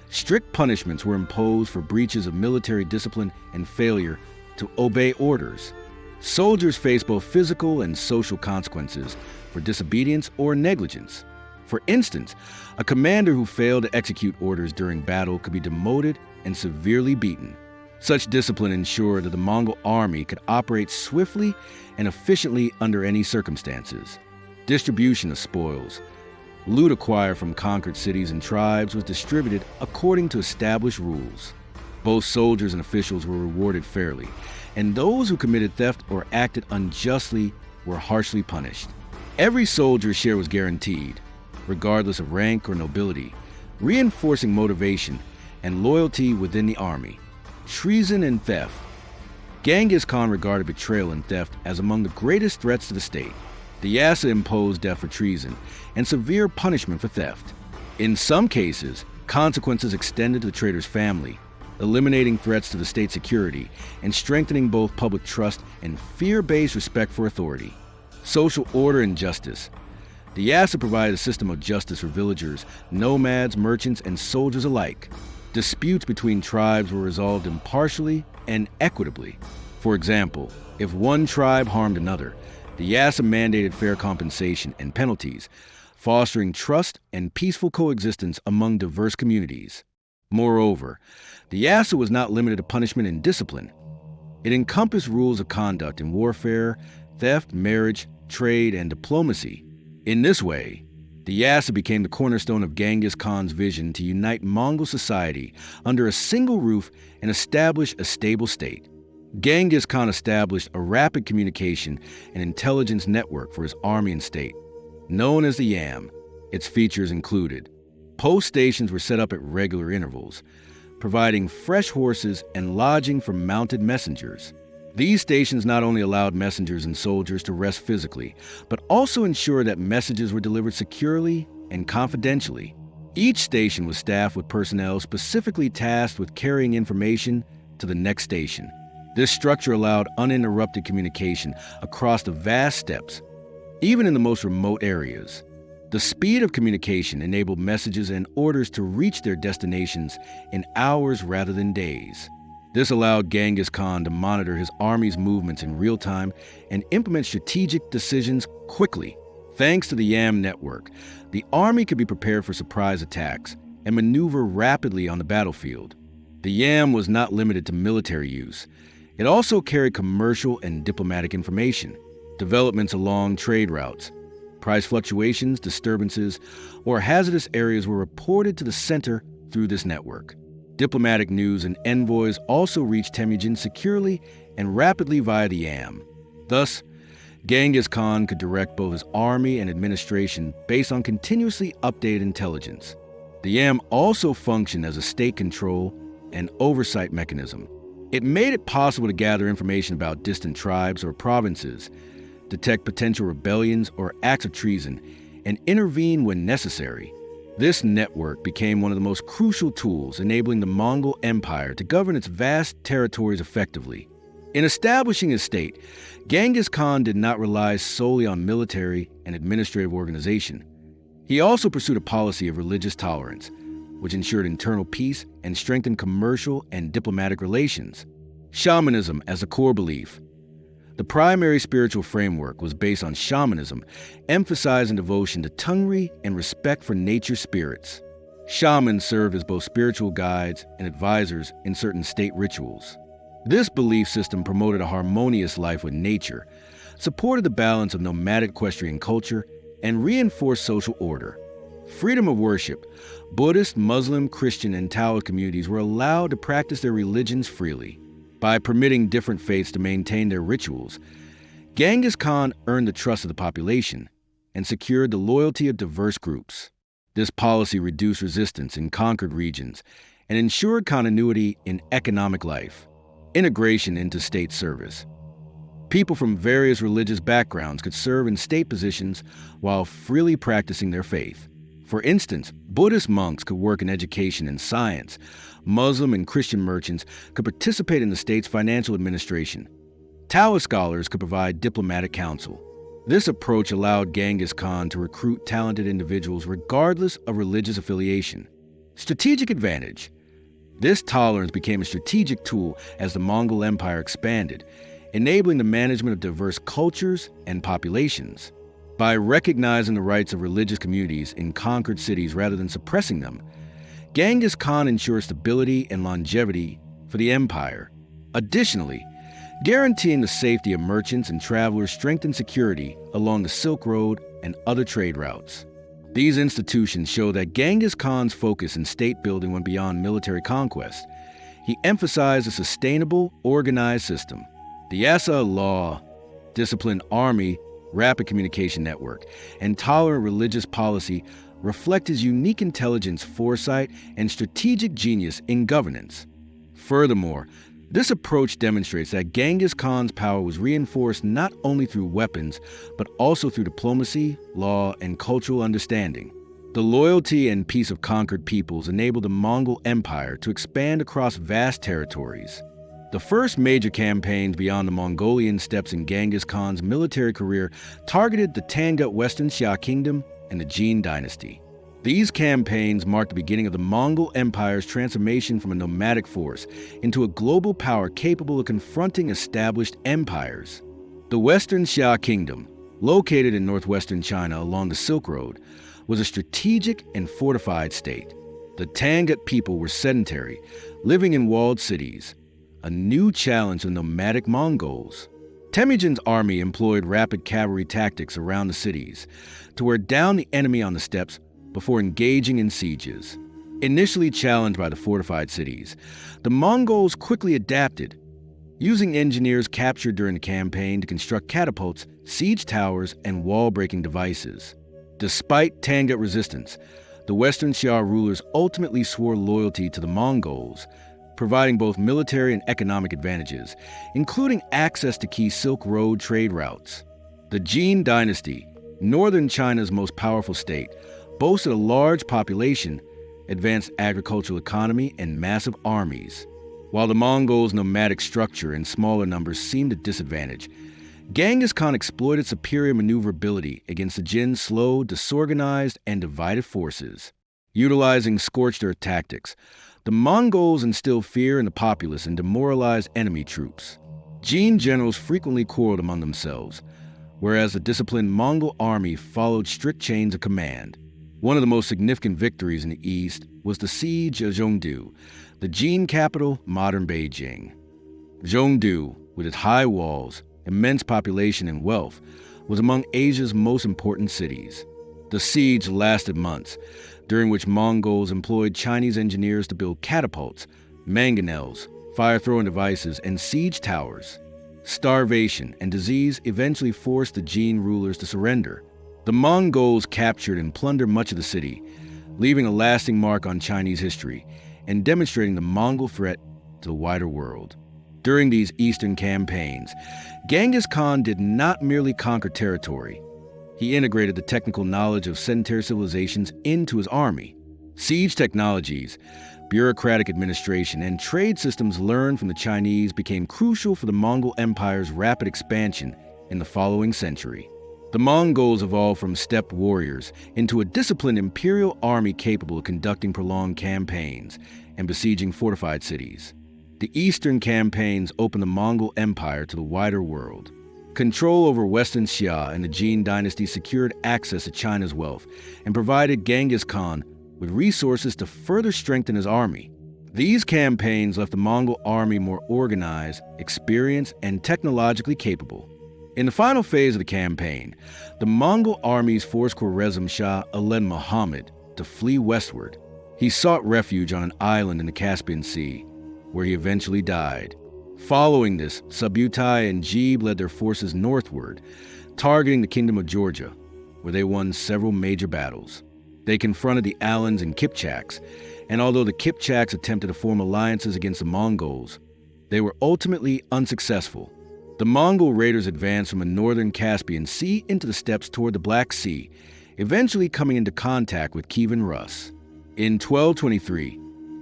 Strict punishments were imposed for breaches of military discipline and failure to obey orders. Soldiers faced both physical and social consequences for disobedience or negligence. For instance, a commander who failed to execute orders during battle could be demoted and severely beaten. Such discipline ensured that the Mongol army could operate swiftly and efficiently under any circumstances. Distribution of spoils. Loot acquired from conquered cities and tribes was distributed according to established rules. Both soldiers and officials were rewarded fairly, and those who committed theft or acted unjustly were harshly punished. Every soldier's share was guaranteed, regardless of rank or nobility, reinforcing motivation and loyalty within the army. Treason and theft. Genghis Khan regarded betrayal and theft as among the greatest threats to the state. The Yassa imposed death for treason and severe punishment for theft. In some cases, consequences extended to the traitor's family, eliminating threats to the state's security and strengthening both public trust and fear-based respect for authority. Social order and justice. The Yassa provided a system of justice for villagers, nomads, merchants, and soldiers alike. Disputes between tribes were resolved impartially and equitably. For example, if one tribe harmed another, the Yassa mandated fair compensation and penalties, fostering trust and peaceful coexistence among diverse communities. Moreover, the Yassa was not limited to punishment and discipline. It encompassed rules of conduct in warfare, theft, marriage, trade, and diplomacy. In this way, the Yassa became the cornerstone of Genghis Khan's vision to unite Mongol society under a single roof and establish a stable state. Genghis Khan established a rapid communication and intelligence network for his army and state. Known as the Yam, its features included post stations were set up at regular intervals, providing fresh horses and lodging for mounted messengers. These stations not only allowed messengers and soldiers to rest physically, but also ensured that messages were delivered securely and confidentially. Each station was staffed with personnel specifically tasked with carrying information to the next station. This structure allowed uninterrupted communication across the vast steppes, even in the most remote areas. The speed of communication enabled messages and orders to reach their destinations in hours rather than days. This allowed Genghis Khan to monitor his army's movements in real time and implement strategic decisions quickly. Thanks to the Yam Network, the army could be prepared for surprise attacks and maneuver rapidly on the battlefield. The Yam was not limited to military use. It also carried commercial and diplomatic information, developments along trade routes. Price fluctuations, disturbances, or hazardous areas were reported to the center through this network. Diplomatic news and envoys also reached Temujin securely and rapidly via the Yam. Thus, Genghis Khan could direct both his army and administration based on continuously updated intelligence. The Yam also functioned as a state control and oversight mechanism. It made it possible to gather information about distant tribes or provinces, detect potential rebellions or acts of treason, and intervene when necessary. This network became one of the most crucial tools enabling the Mongol Empire to govern its vast territories effectively. In establishing his state, Genghis Khan did not rely solely on military and administrative organization. He also pursued a policy of religious tolerance, which ensured internal peace and strengthened commercial and diplomatic relations. Shamanism as a core belief. The primary spiritual framework was based on shamanism, emphasizing devotion to Tungri and respect for nature's spirits. Shamans served as both spiritual guides and advisors in certain state rituals. This belief system promoted a harmonious life with nature, supported the balance of nomadic equestrian culture, and reinforced social order. Freedom of worship. Buddhist, Muslim, Christian, and Taoist communities were allowed to practice their religions freely. By permitting different faiths to maintain their rituals, Genghis Khan earned the trust of the population and secured the loyalty of diverse groups. This policy reduced resistance in conquered regions and ensured continuity in economic life, integration into state service. People from various religious backgrounds could serve in state positions while freely practicing their faith. For instance, Buddhist monks could work in education and science. Muslim and Christian merchants could participate in the state's financial administration. Taoist scholars could provide diplomatic counsel. This approach allowed Genghis Khan to recruit talented individuals regardless of religious affiliation. Strategic advantage. This tolerance became a strategic tool as the Mongol Empire expanded, enabling the management of diverse cultures and populations. By recognizing the rights of religious communities in conquered cities rather than suppressing them, Genghis Khan ensured stability and longevity for the empire. Additionally, guaranteeing the safety of merchants and travelers strengthened security along the Silk Road and other trade routes. These institutions show that Genghis Khan's focus in state building went beyond military conquest. He emphasized a sustainable, organized system. The Yassa law, disciplined army, rapid communication network, and tolerant religious policy reflect his unique intelligence, foresight, and strategic genius in governance. Furthermore, this approach demonstrates that Genghis Khan's power was reinforced not only through weapons, but also through diplomacy, law, and cultural understanding. The loyalty and peace of conquered peoples enabled the Mongol Empire to expand across vast territories. The first major campaigns beyond the Mongolian steppes in Genghis Khan's military career targeted the Tangut Western Xia Kingdom and the Jin dynasty. These campaigns marked the beginning of the Mongol Empire's transformation from a nomadic force into a global power capable of confronting established empires. The Western Xia Kingdom, located in northwestern China along the Silk Road, was a strategic and fortified state. The Tangut people were sedentary, living in walled cities, a new challenge to the nomadic Mongols. Temujin's army employed rapid cavalry tactics around the cities to wear down the enemy on the steppes before engaging in sieges. Initially challenged by the fortified cities, the Mongols quickly adapted, using engineers captured during the campaign to construct catapults, siege towers, and wall-breaking devices. Despite Tangut resistance, the Western Xia rulers ultimately swore loyalty to the Mongols, providing both military and economic advantages, including access to key Silk Road trade routes. The Jin dynasty, northern China's most powerful state, boasted a large population, advanced agricultural economy, and massive armies. While the Mongols' nomadic structure and smaller numbers seemed a disadvantage, Genghis Khan exploited superior maneuverability against the Jin's slow, disorganized, and divided forces. Utilizing scorched earth tactics, the Mongols instilled fear in the populace and demoralized enemy troops. Jin generals frequently quarreled among themselves, whereas the disciplined Mongol army followed strict chains of command. One of the most significant victories in the east was the siege of Zhongdu, the Jin capital, modern Beijing. Zhongdu, with its high walls, immense population, and wealth, was among Asia's most important cities. The siege lasted months, during which Mongols employed Chinese engineers to build catapults, mangonels, fire-throwing devices, and siege towers. Starvation and disease eventually forced the Jin rulers to surrender. The Mongols captured and plundered much of the city, leaving a lasting mark on Chinese history and demonstrating the Mongol threat to the wider world. During these eastern campaigns, Genghis Khan did not merely conquer territory. He integrated the technical knowledge of sedentary civilizations into his army. Siege technologies, bureaucratic administration, and trade systems learned from the Chinese became crucial for the Mongol Empire's rapid expansion in the following century. The Mongols evolved from steppe warriors into a disciplined imperial army capable of conducting prolonged campaigns and besieging fortified cities. The eastern campaigns opened the Mongol Empire to the wider world. Control over Western Xia and the Jin dynasty secured access to China's wealth and provided Genghis Khan with resources to further strengthen his army. These campaigns left the Mongol army more organized, experienced, and technologically capable. In the final phase of the campaign, the Mongol armies forced Khwarezm Shah Aled Muhammad to flee westward. He sought refuge on an island in the Caspian Sea, where he eventually died. Following this, Subutai and Jebe led their forces northward, targeting the Kingdom of Georgia, where they won several major battles. They confronted the Alans and Kipchaks, and although the Kipchaks attempted to form alliances against the Mongols, they were ultimately unsuccessful. The Mongol raiders advanced from the northern Caspian Sea into the steppes toward the Black Sea, eventually coming into contact with Kievan Rus. In 1223,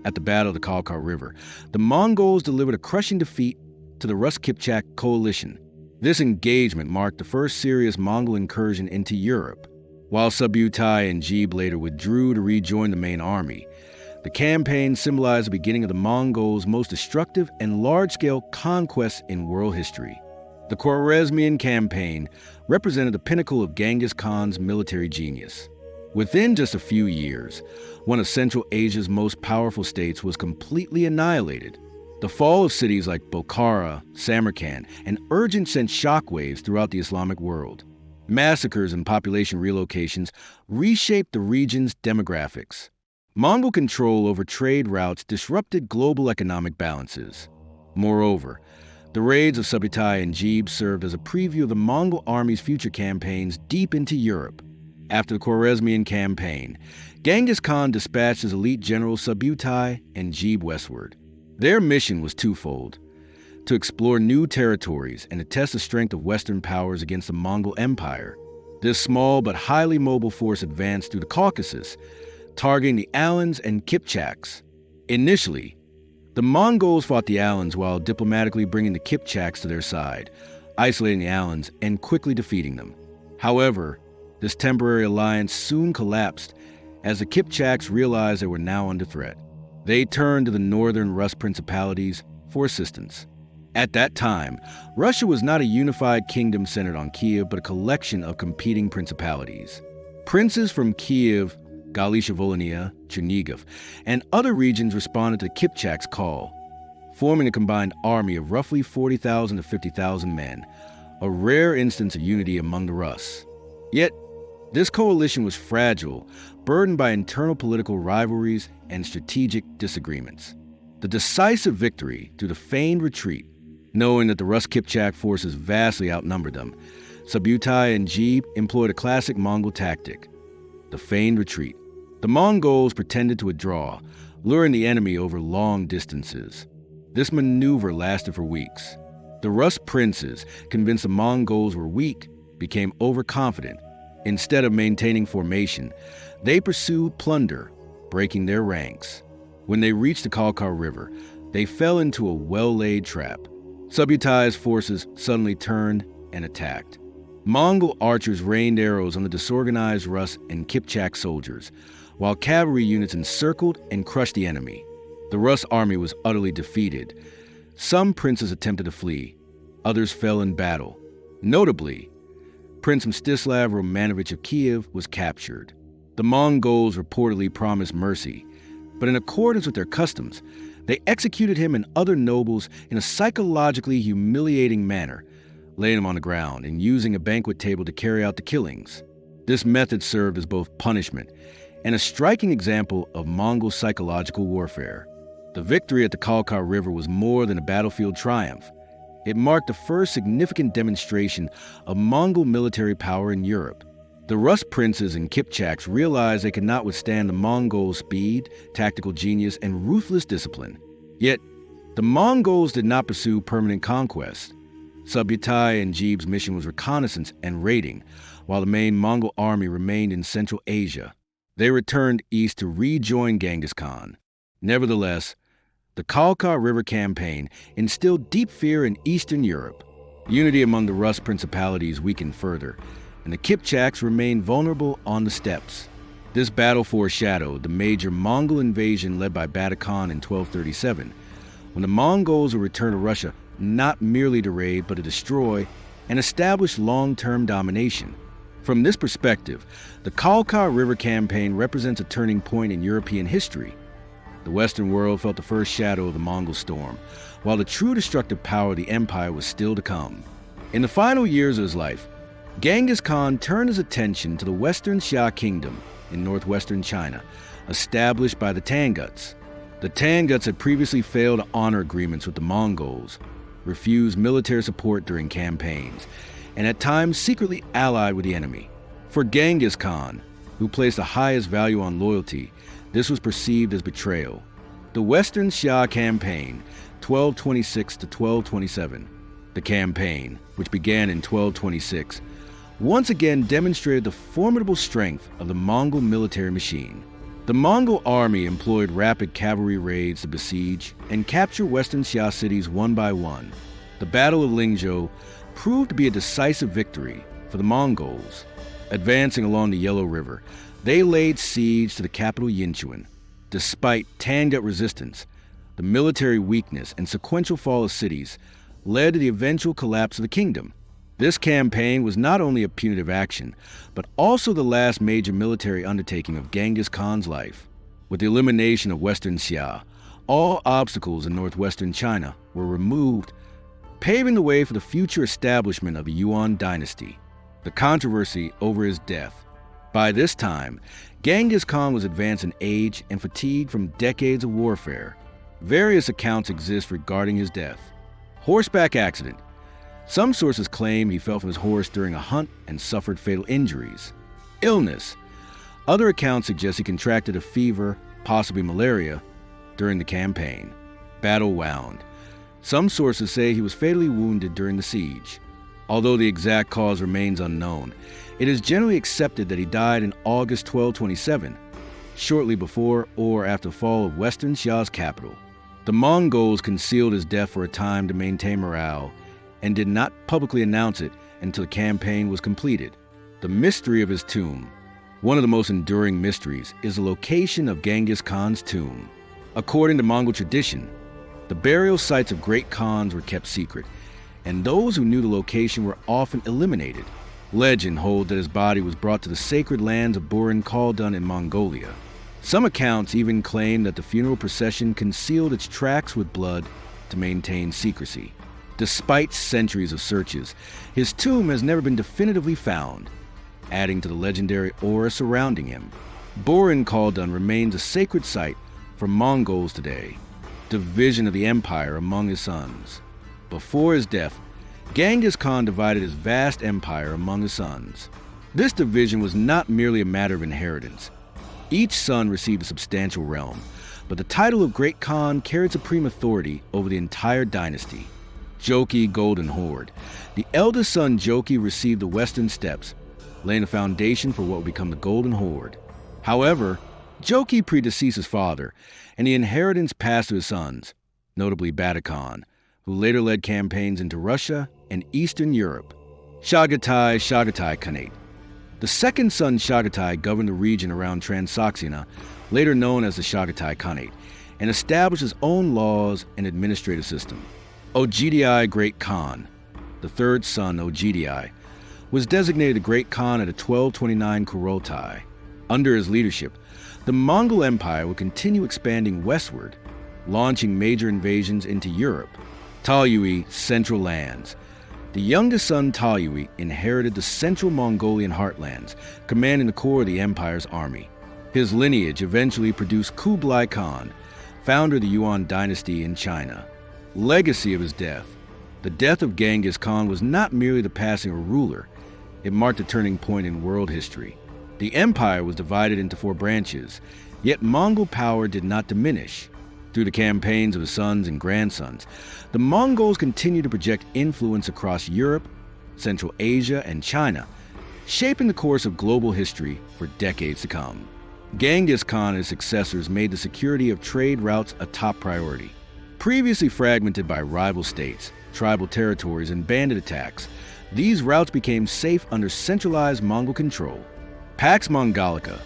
at the Battle of the Kalka River, the Mongols delivered a crushing defeat to the Rus-Kipchak coalition. This engagement marked the first serious Mongol incursion into Europe. While Subutai and Jebe later withdrew to rejoin the main army, the campaign symbolized the beginning of the Mongols' most destructive and large-scale conquests in world history. The Khwarezmian campaign represented the pinnacle of Genghis Khan's military genius. Within just a few years, one of Central Asia's most powerful states was completely annihilated. The fall of cities like Bokhara, Samarkand, and Urgen sent shockwaves throughout the Islamic world. Massacres and population relocations reshaped the region's demographics. Mongol control over trade routes disrupted global economic balances. Moreover, the raids of Subutai and Jebe served as a preview of the Mongol army's future campaigns deep into Europe. After the Khwarezmian campaign, Genghis Khan dispatched his elite generals Subutai and Jebe westward. Their mission was twofold: to explore new territories and to test the strength of Western powers against the Mongol Empire. This small but highly mobile force advanced through the Caucasus, targeting the Alans and Kipchaks. Initially, the Mongols fought the Alans while diplomatically bringing the Kipchaks to their side, isolating the Alans and quickly defeating them. However, this temporary alliance soon collapsed as the Kipchaks realized they were now under threat. They turned to the northern Rus principalities for assistance. At that time, Russia was not a unified kingdom centered on Kiev, but a collection of competing principalities. Princes from Kiev, Galicia-Volhynia, Chernihiv, and other regions responded to the Kipchaks' call, forming a combined army of roughly 40,000 to 50,000 men, a rare instance of unity among the Rus. Yet, this coalition was fragile, burdened by internal political rivalries and strategic disagreements. The decisive victory through the feigned retreat, knowing that the Rus-Kipchak forces vastly outnumbered them, Subutai and Jebe employed a classic Mongol tactic: the feigned retreat. The Mongols pretended to withdraw, luring the enemy over long distances. This maneuver lasted for weeks. The Rus princes, convinced the Mongols were weak, became overconfident. Instead of maintaining formation, they pursued plunder, breaking their ranks. When they reached the Kalka River, they fell into a well-laid trap. Subutai's forces suddenly turned and attacked. Mongol archers rained arrows on the disorganized Rus and Kipchak soldiers, while cavalry units encircled and crushed the enemy. The Rus army was utterly defeated. Some princes attempted to flee, others fell in battle. Notably, Prince Mstislav Romanovich of Kiev was captured. The Mongols reportedly promised mercy, but in accordance with their customs, they executed him and other nobles in a psychologically humiliating manner, laying them on the ground and using a banquet table to carry out the killings. This method served as both punishment and a striking example of Mongol psychological warfare. The victory at the Kalka River was more than a battlefield triumph. It marked the first significant demonstration of Mongol military power in Europe. The Rus princes and Kipchaks realized they could not withstand the Mongols' speed, tactical genius, and ruthless discipline. Yet, the Mongols did not pursue permanent conquest. Subutai and Jebe's mission was reconnaissance and raiding, while the main Mongol army remained in Central Asia. They returned east to rejoin Genghis Khan. Nevertheless, the Kalka River campaign instilled deep fear in Eastern Europe. Unity among the Rus principalities weakened further, and the Kipchaks remained vulnerable on the steppes. This battle foreshadowed the major Mongol invasion led by Bata Khan in 1237, when the Mongols would return to Russia not merely to raid but to destroy and establish long-term domination. From this perspective, the Kalka River campaign represents a turning point in European history. The Western world felt the first shadow of the Mongol storm, while the true destructive power of the empire was still to come. In the final years of his life, Genghis Khan turned his attention to the Western Xia Kingdom in northwestern China, established by the Tanguts. The Tanguts had previously failed to honor agreements with the Mongols, refused military support during campaigns, and at times secretly allied with the enemy. For Genghis Khan, who placed the highest value on loyalty, this was perceived as betrayal. The Western Xia Campaign, 1226 to 1227, the campaign, which began in 1226, once again demonstrated the formidable strength of the Mongol military machine. The Mongol army employed rapid cavalry raids to besiege and capture Western Xia cities one by one. The Battle of Lingzhou proved to be a decisive victory for the Mongols. Advancing along the Yellow River, they laid siege to the capital Yinchuan. Despite tanged-up resistance, the military weakness and sequential fall of cities led to the eventual collapse of the kingdom. This campaign was not only a punitive action, but also the last major military undertaking of Genghis Khan's life. With the elimination of Western Xia, all obstacles in northwestern China were removed, paving the way for the future establishment of the Yuan dynasty. The controversy over his death. By this time, Genghis Khan was advanced in age and fatigued from decades of warfare. Various accounts exist regarding his death. Horseback accident. Some sources claim he fell from his horse during a hunt and suffered fatal injuries. Illness. Other accounts suggest he contracted a fever, possibly malaria, during the campaign. Battle wound. Some sources say he was fatally wounded during the siege. Although the exact cause remains unknown, it is generally accepted that he died in August 1227, shortly before or after the fall of Western Xia's capital. The Mongols concealed his death for a time to maintain morale and did not publicly announce it until the campaign was completed. The mystery of his tomb. One of the most enduring mysteries is the location of Genghis Khan's tomb. According to Mongol tradition, the burial sites of great Khans were kept secret, and those who knew the location were often eliminated. Legend holds that his body was brought to the sacred lands of Borte in Mongolia. Some accounts even claim that the funeral procession concealed its tracks with blood to maintain secrecy. Despite centuries of searches, his tomb has never been definitively found, adding to the legendary aura surrounding him. Borte remains a sacred site for Mongols today. Division of the empire among his sons. Before his death, Genghis Khan divided his vast empire among his sons. This division was not merely a matter of inheritance. Each son received a substantial realm, but the title of Great Khan carried supreme authority over the entire dynasty. Jochi Golden Horde. The eldest son Jochi received the western steppes, laying the foundation for what would become the Golden Horde. However, Jochi predeceased his father, and the inheritance passed to his sons, notably Khan, who later led campaigns into Russia and Eastern Europe. Chagatai Khanate. The second son Chagatai governed the region around Transoxiana, later known as the Chagatai Khanate, and established his own laws and administrative system. Ogidi Great Khan, the third son Ogidi, was designated the Great Khan at the 1229 Kurultai. Under his leadership, the Mongol Empire would continue expanding westward, launching major invasions into Europe. Talyui, Central Lands. The youngest son Talyui inherited the central Mongolian heartlands, commanding the core of the empire's army. His lineage eventually produced Kublai Khan, founder of the Yuan dynasty in China. Legacy of his death. The death of Genghis Khan was not merely the passing of a ruler, it marked a turning point in world history. The empire was divided into 4 branches, yet Mongol power did not diminish. Through the campaigns of his sons and grandsons, the Mongols continued to project influence across Europe, Central Asia, and China, shaping the course of global history for decades to come. Genghis Khan and his successors made the security of trade routes a top priority. Previously fragmented by rival states, tribal territories, and bandit attacks, these routes became safe under centralized Mongol control. Pax Mongolica.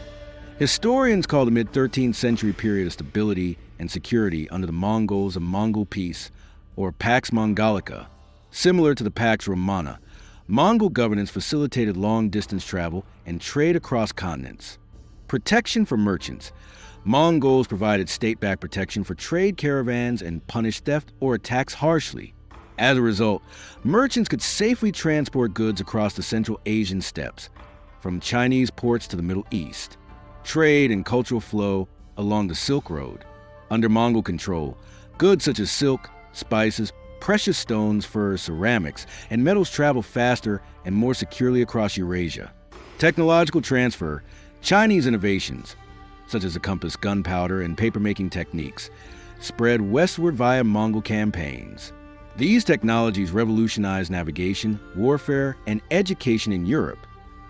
Historians call the mid-13th century period of stability and security under the Mongols a Mongol peace, or Pax Mongolica. Similar to the Pax Romana, Mongol governance facilitated long-distance travel and trade across continents. Protection for merchants. Mongols provided state-backed protection for trade caravans and punished theft or attacks harshly. As a result, merchants could safely transport goods across the Central Asian steppes, from Chinese ports to the Middle East. Trade and cultural flow along the Silk Road. Under Mongol control, goods such as silk, spices, precious stones, furs, ceramics, and metals traveled faster and more securely across Eurasia. Technological transfer. Chinese innovations, such as the compass, gunpowder, and papermaking techniques, spread westward via Mongol campaigns. These technologies revolutionized navigation, warfare, and education in Europe.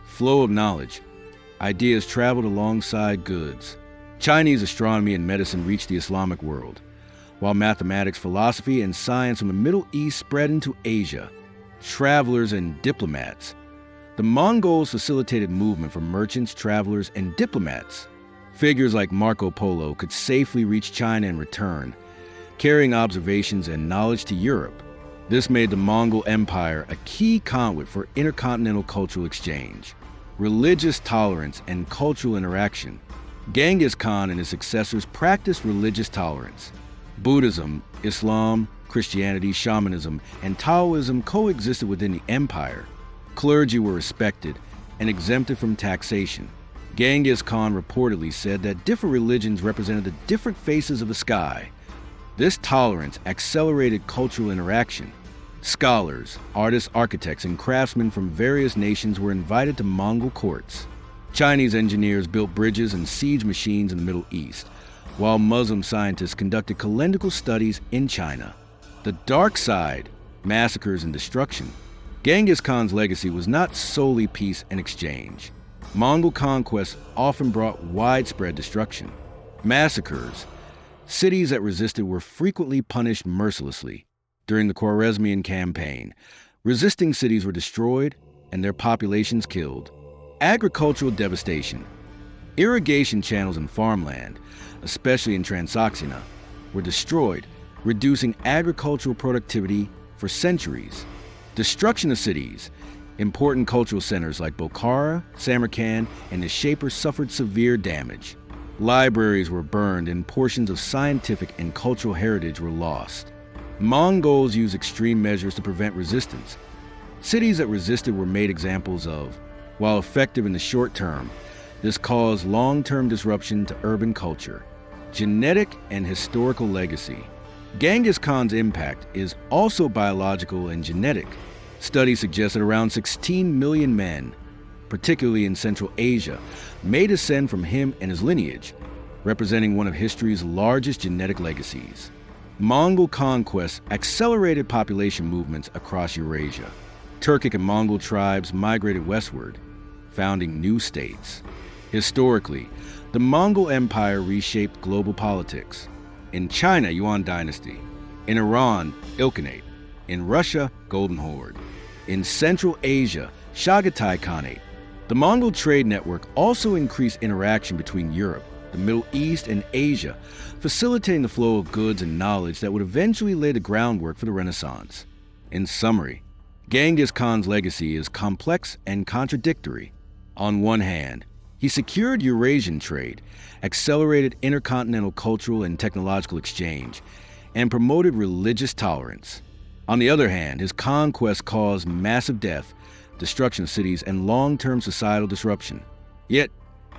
Flow of knowledge. Ideas traveled alongside goods. Chinese astronomy and medicine reached the Islamic world, while mathematics, philosophy, and science from the Middle East spread into Asia. Travelers and diplomats. The Mongols facilitated movement for merchants, travelers, and diplomats. Figures like Marco Polo could safely reach China and return, carrying observations and knowledge to Europe. This made the Mongol Empire a key conduit for intercontinental cultural exchange, religious tolerance, and cultural interaction. Genghis Khan and his successors practiced religious tolerance. Buddhism, Islam, Christianity, shamanism, and Taoism coexisted within the empire. Clergy were respected and exempted from taxation. Genghis Khan reportedly said that different religions represented the different faces of the sky. This tolerance accelerated cultural interaction. Scholars, artists, architects, and craftsmen from various nations were invited to Mongol courts. Chinese engineers built bridges and siege machines in the Middle East, while Muslim scientists conducted calendrical studies in China. The dark side, massacres and destruction. Genghis Khan's legacy was not solely peace and exchange. Mongol conquests often brought widespread destruction. Massacres. Cities that resisted were frequently punished mercilessly. During the Khwarezmian campaign, resisting cities were destroyed and their populations killed. Agricultural devastation. Irrigation channels and farmland, especially in Transoxiana, were destroyed, reducing agricultural productivity for centuries. Destruction of cities. Important cultural centers like Bokhara, Samarkand, and Nishapur suffered severe damage. Libraries were burned and portions of scientific and cultural heritage were lost. Mongols used extreme measures to prevent resistance. Cities that resisted were made examples of. While effective in the short term, this caused long-term disruption to urban culture. Genetic and historical legacy. Genghis Khan's impact is also biological and genetic. Studies suggest that around 16 million men, particularly in Central Asia, may descend from him and his lineage, representing one of history's largest genetic legacies. Mongol conquests accelerated population movements across Eurasia. Turkic and Mongol tribes migrated westward, founding new states. Historically, the Mongol Empire reshaped global politics. In China, Yuan dynasty. In Iran, Ilkhanate. In Russia, Golden Horde. In Central Asia, Chagatai Khanate. The Mongol trade network also increased interaction between Europe, the Middle East, and Asia, facilitating the flow of goods and knowledge that would eventually lay the groundwork for the Renaissance. In summary, Genghis Khan's legacy is complex and contradictory. On one hand, he secured Eurasian trade, accelerated intercontinental cultural and technological exchange, and promoted religious tolerance. On the other hand, his conquest caused massive death, destruction of cities, and long-term societal disruption. Yet,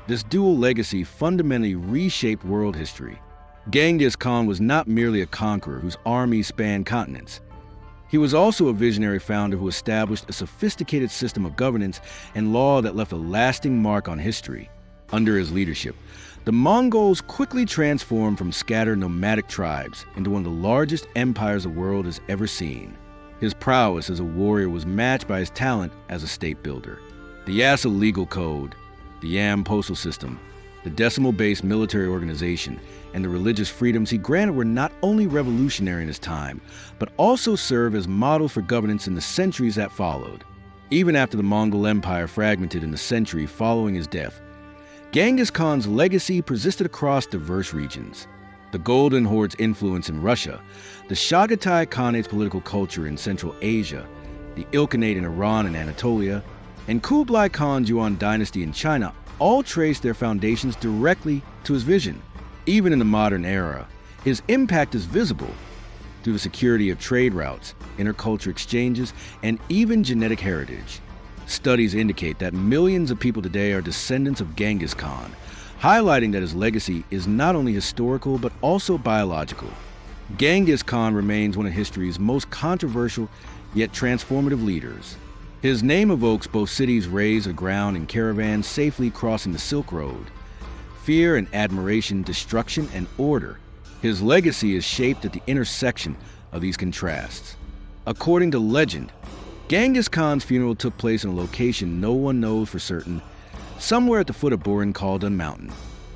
this dual legacy fundamentally reshaped world history. Genghis Khan was not merely a conqueror whose armies spanned continents. He was also a visionary founder who established a sophisticated system of governance and law that left a lasting mark on history. Under his leadership, the Mongols quickly transformed from scattered nomadic tribes into one of the largest empires the world has ever seen. His prowess as a warrior was matched by his talent as a state builder. The Yassa legal code, the Yam postal system, the decimal-based military organization, and the religious freedoms he granted were not only revolutionary in his time, but also served as models for governance in the centuries that followed. Even after the Mongol Empire fragmented in the century following his death, Genghis Khan's legacy persisted across diverse regions. The Golden Horde's influence in Russia, the Chagatai Khanate's political culture in Central Asia, the Ilkhanate in Iran and Anatolia, and Kublai Khan's Yuan dynasty in China all trace their foundations directly to his vision. Even in the modern era, his impact is visible through the security of trade routes, intercultural exchanges, and even genetic heritage. Studies indicate that millions of people today are descendants of Genghis Khan, highlighting that his legacy is not only historical but also biological. Genghis Khan remains one of history's most controversial yet transformative leaders. His name evokes both cities razed aground and caravans safely crossing the Silk Road. Fear and admiration, destruction and order. His legacy is shaped at the intersection of these contrasts. According to legend, Genghis Khan's funeral took place in a location no one knows for certain, somewhere at the foot of Borte Mountain.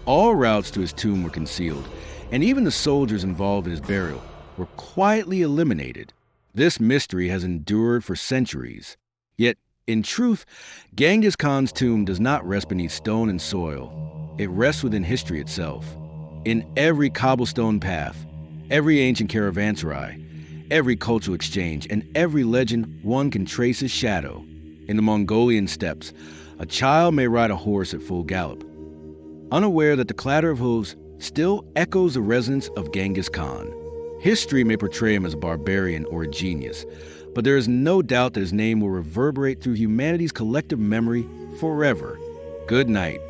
All routes to his tomb were concealed, and even the soldiers involved in his burial were quietly eliminated. This mystery has endured for centuries. Yet, in truth, Genghis Khan's tomb does not rest beneath stone and soil. It rests within history itself. In every cobblestone path, every ancient caravanserai, every cultural exchange, and every legend, one can trace his shadow. In the Mongolian steppes, a child may ride a horse at full gallop, unaware that the clatter of hooves still echoes the resonance of Genghis Khan. History may portray him as a barbarian or a genius, but there is no doubt that his name will reverberate through humanity's collective memory forever. Good night.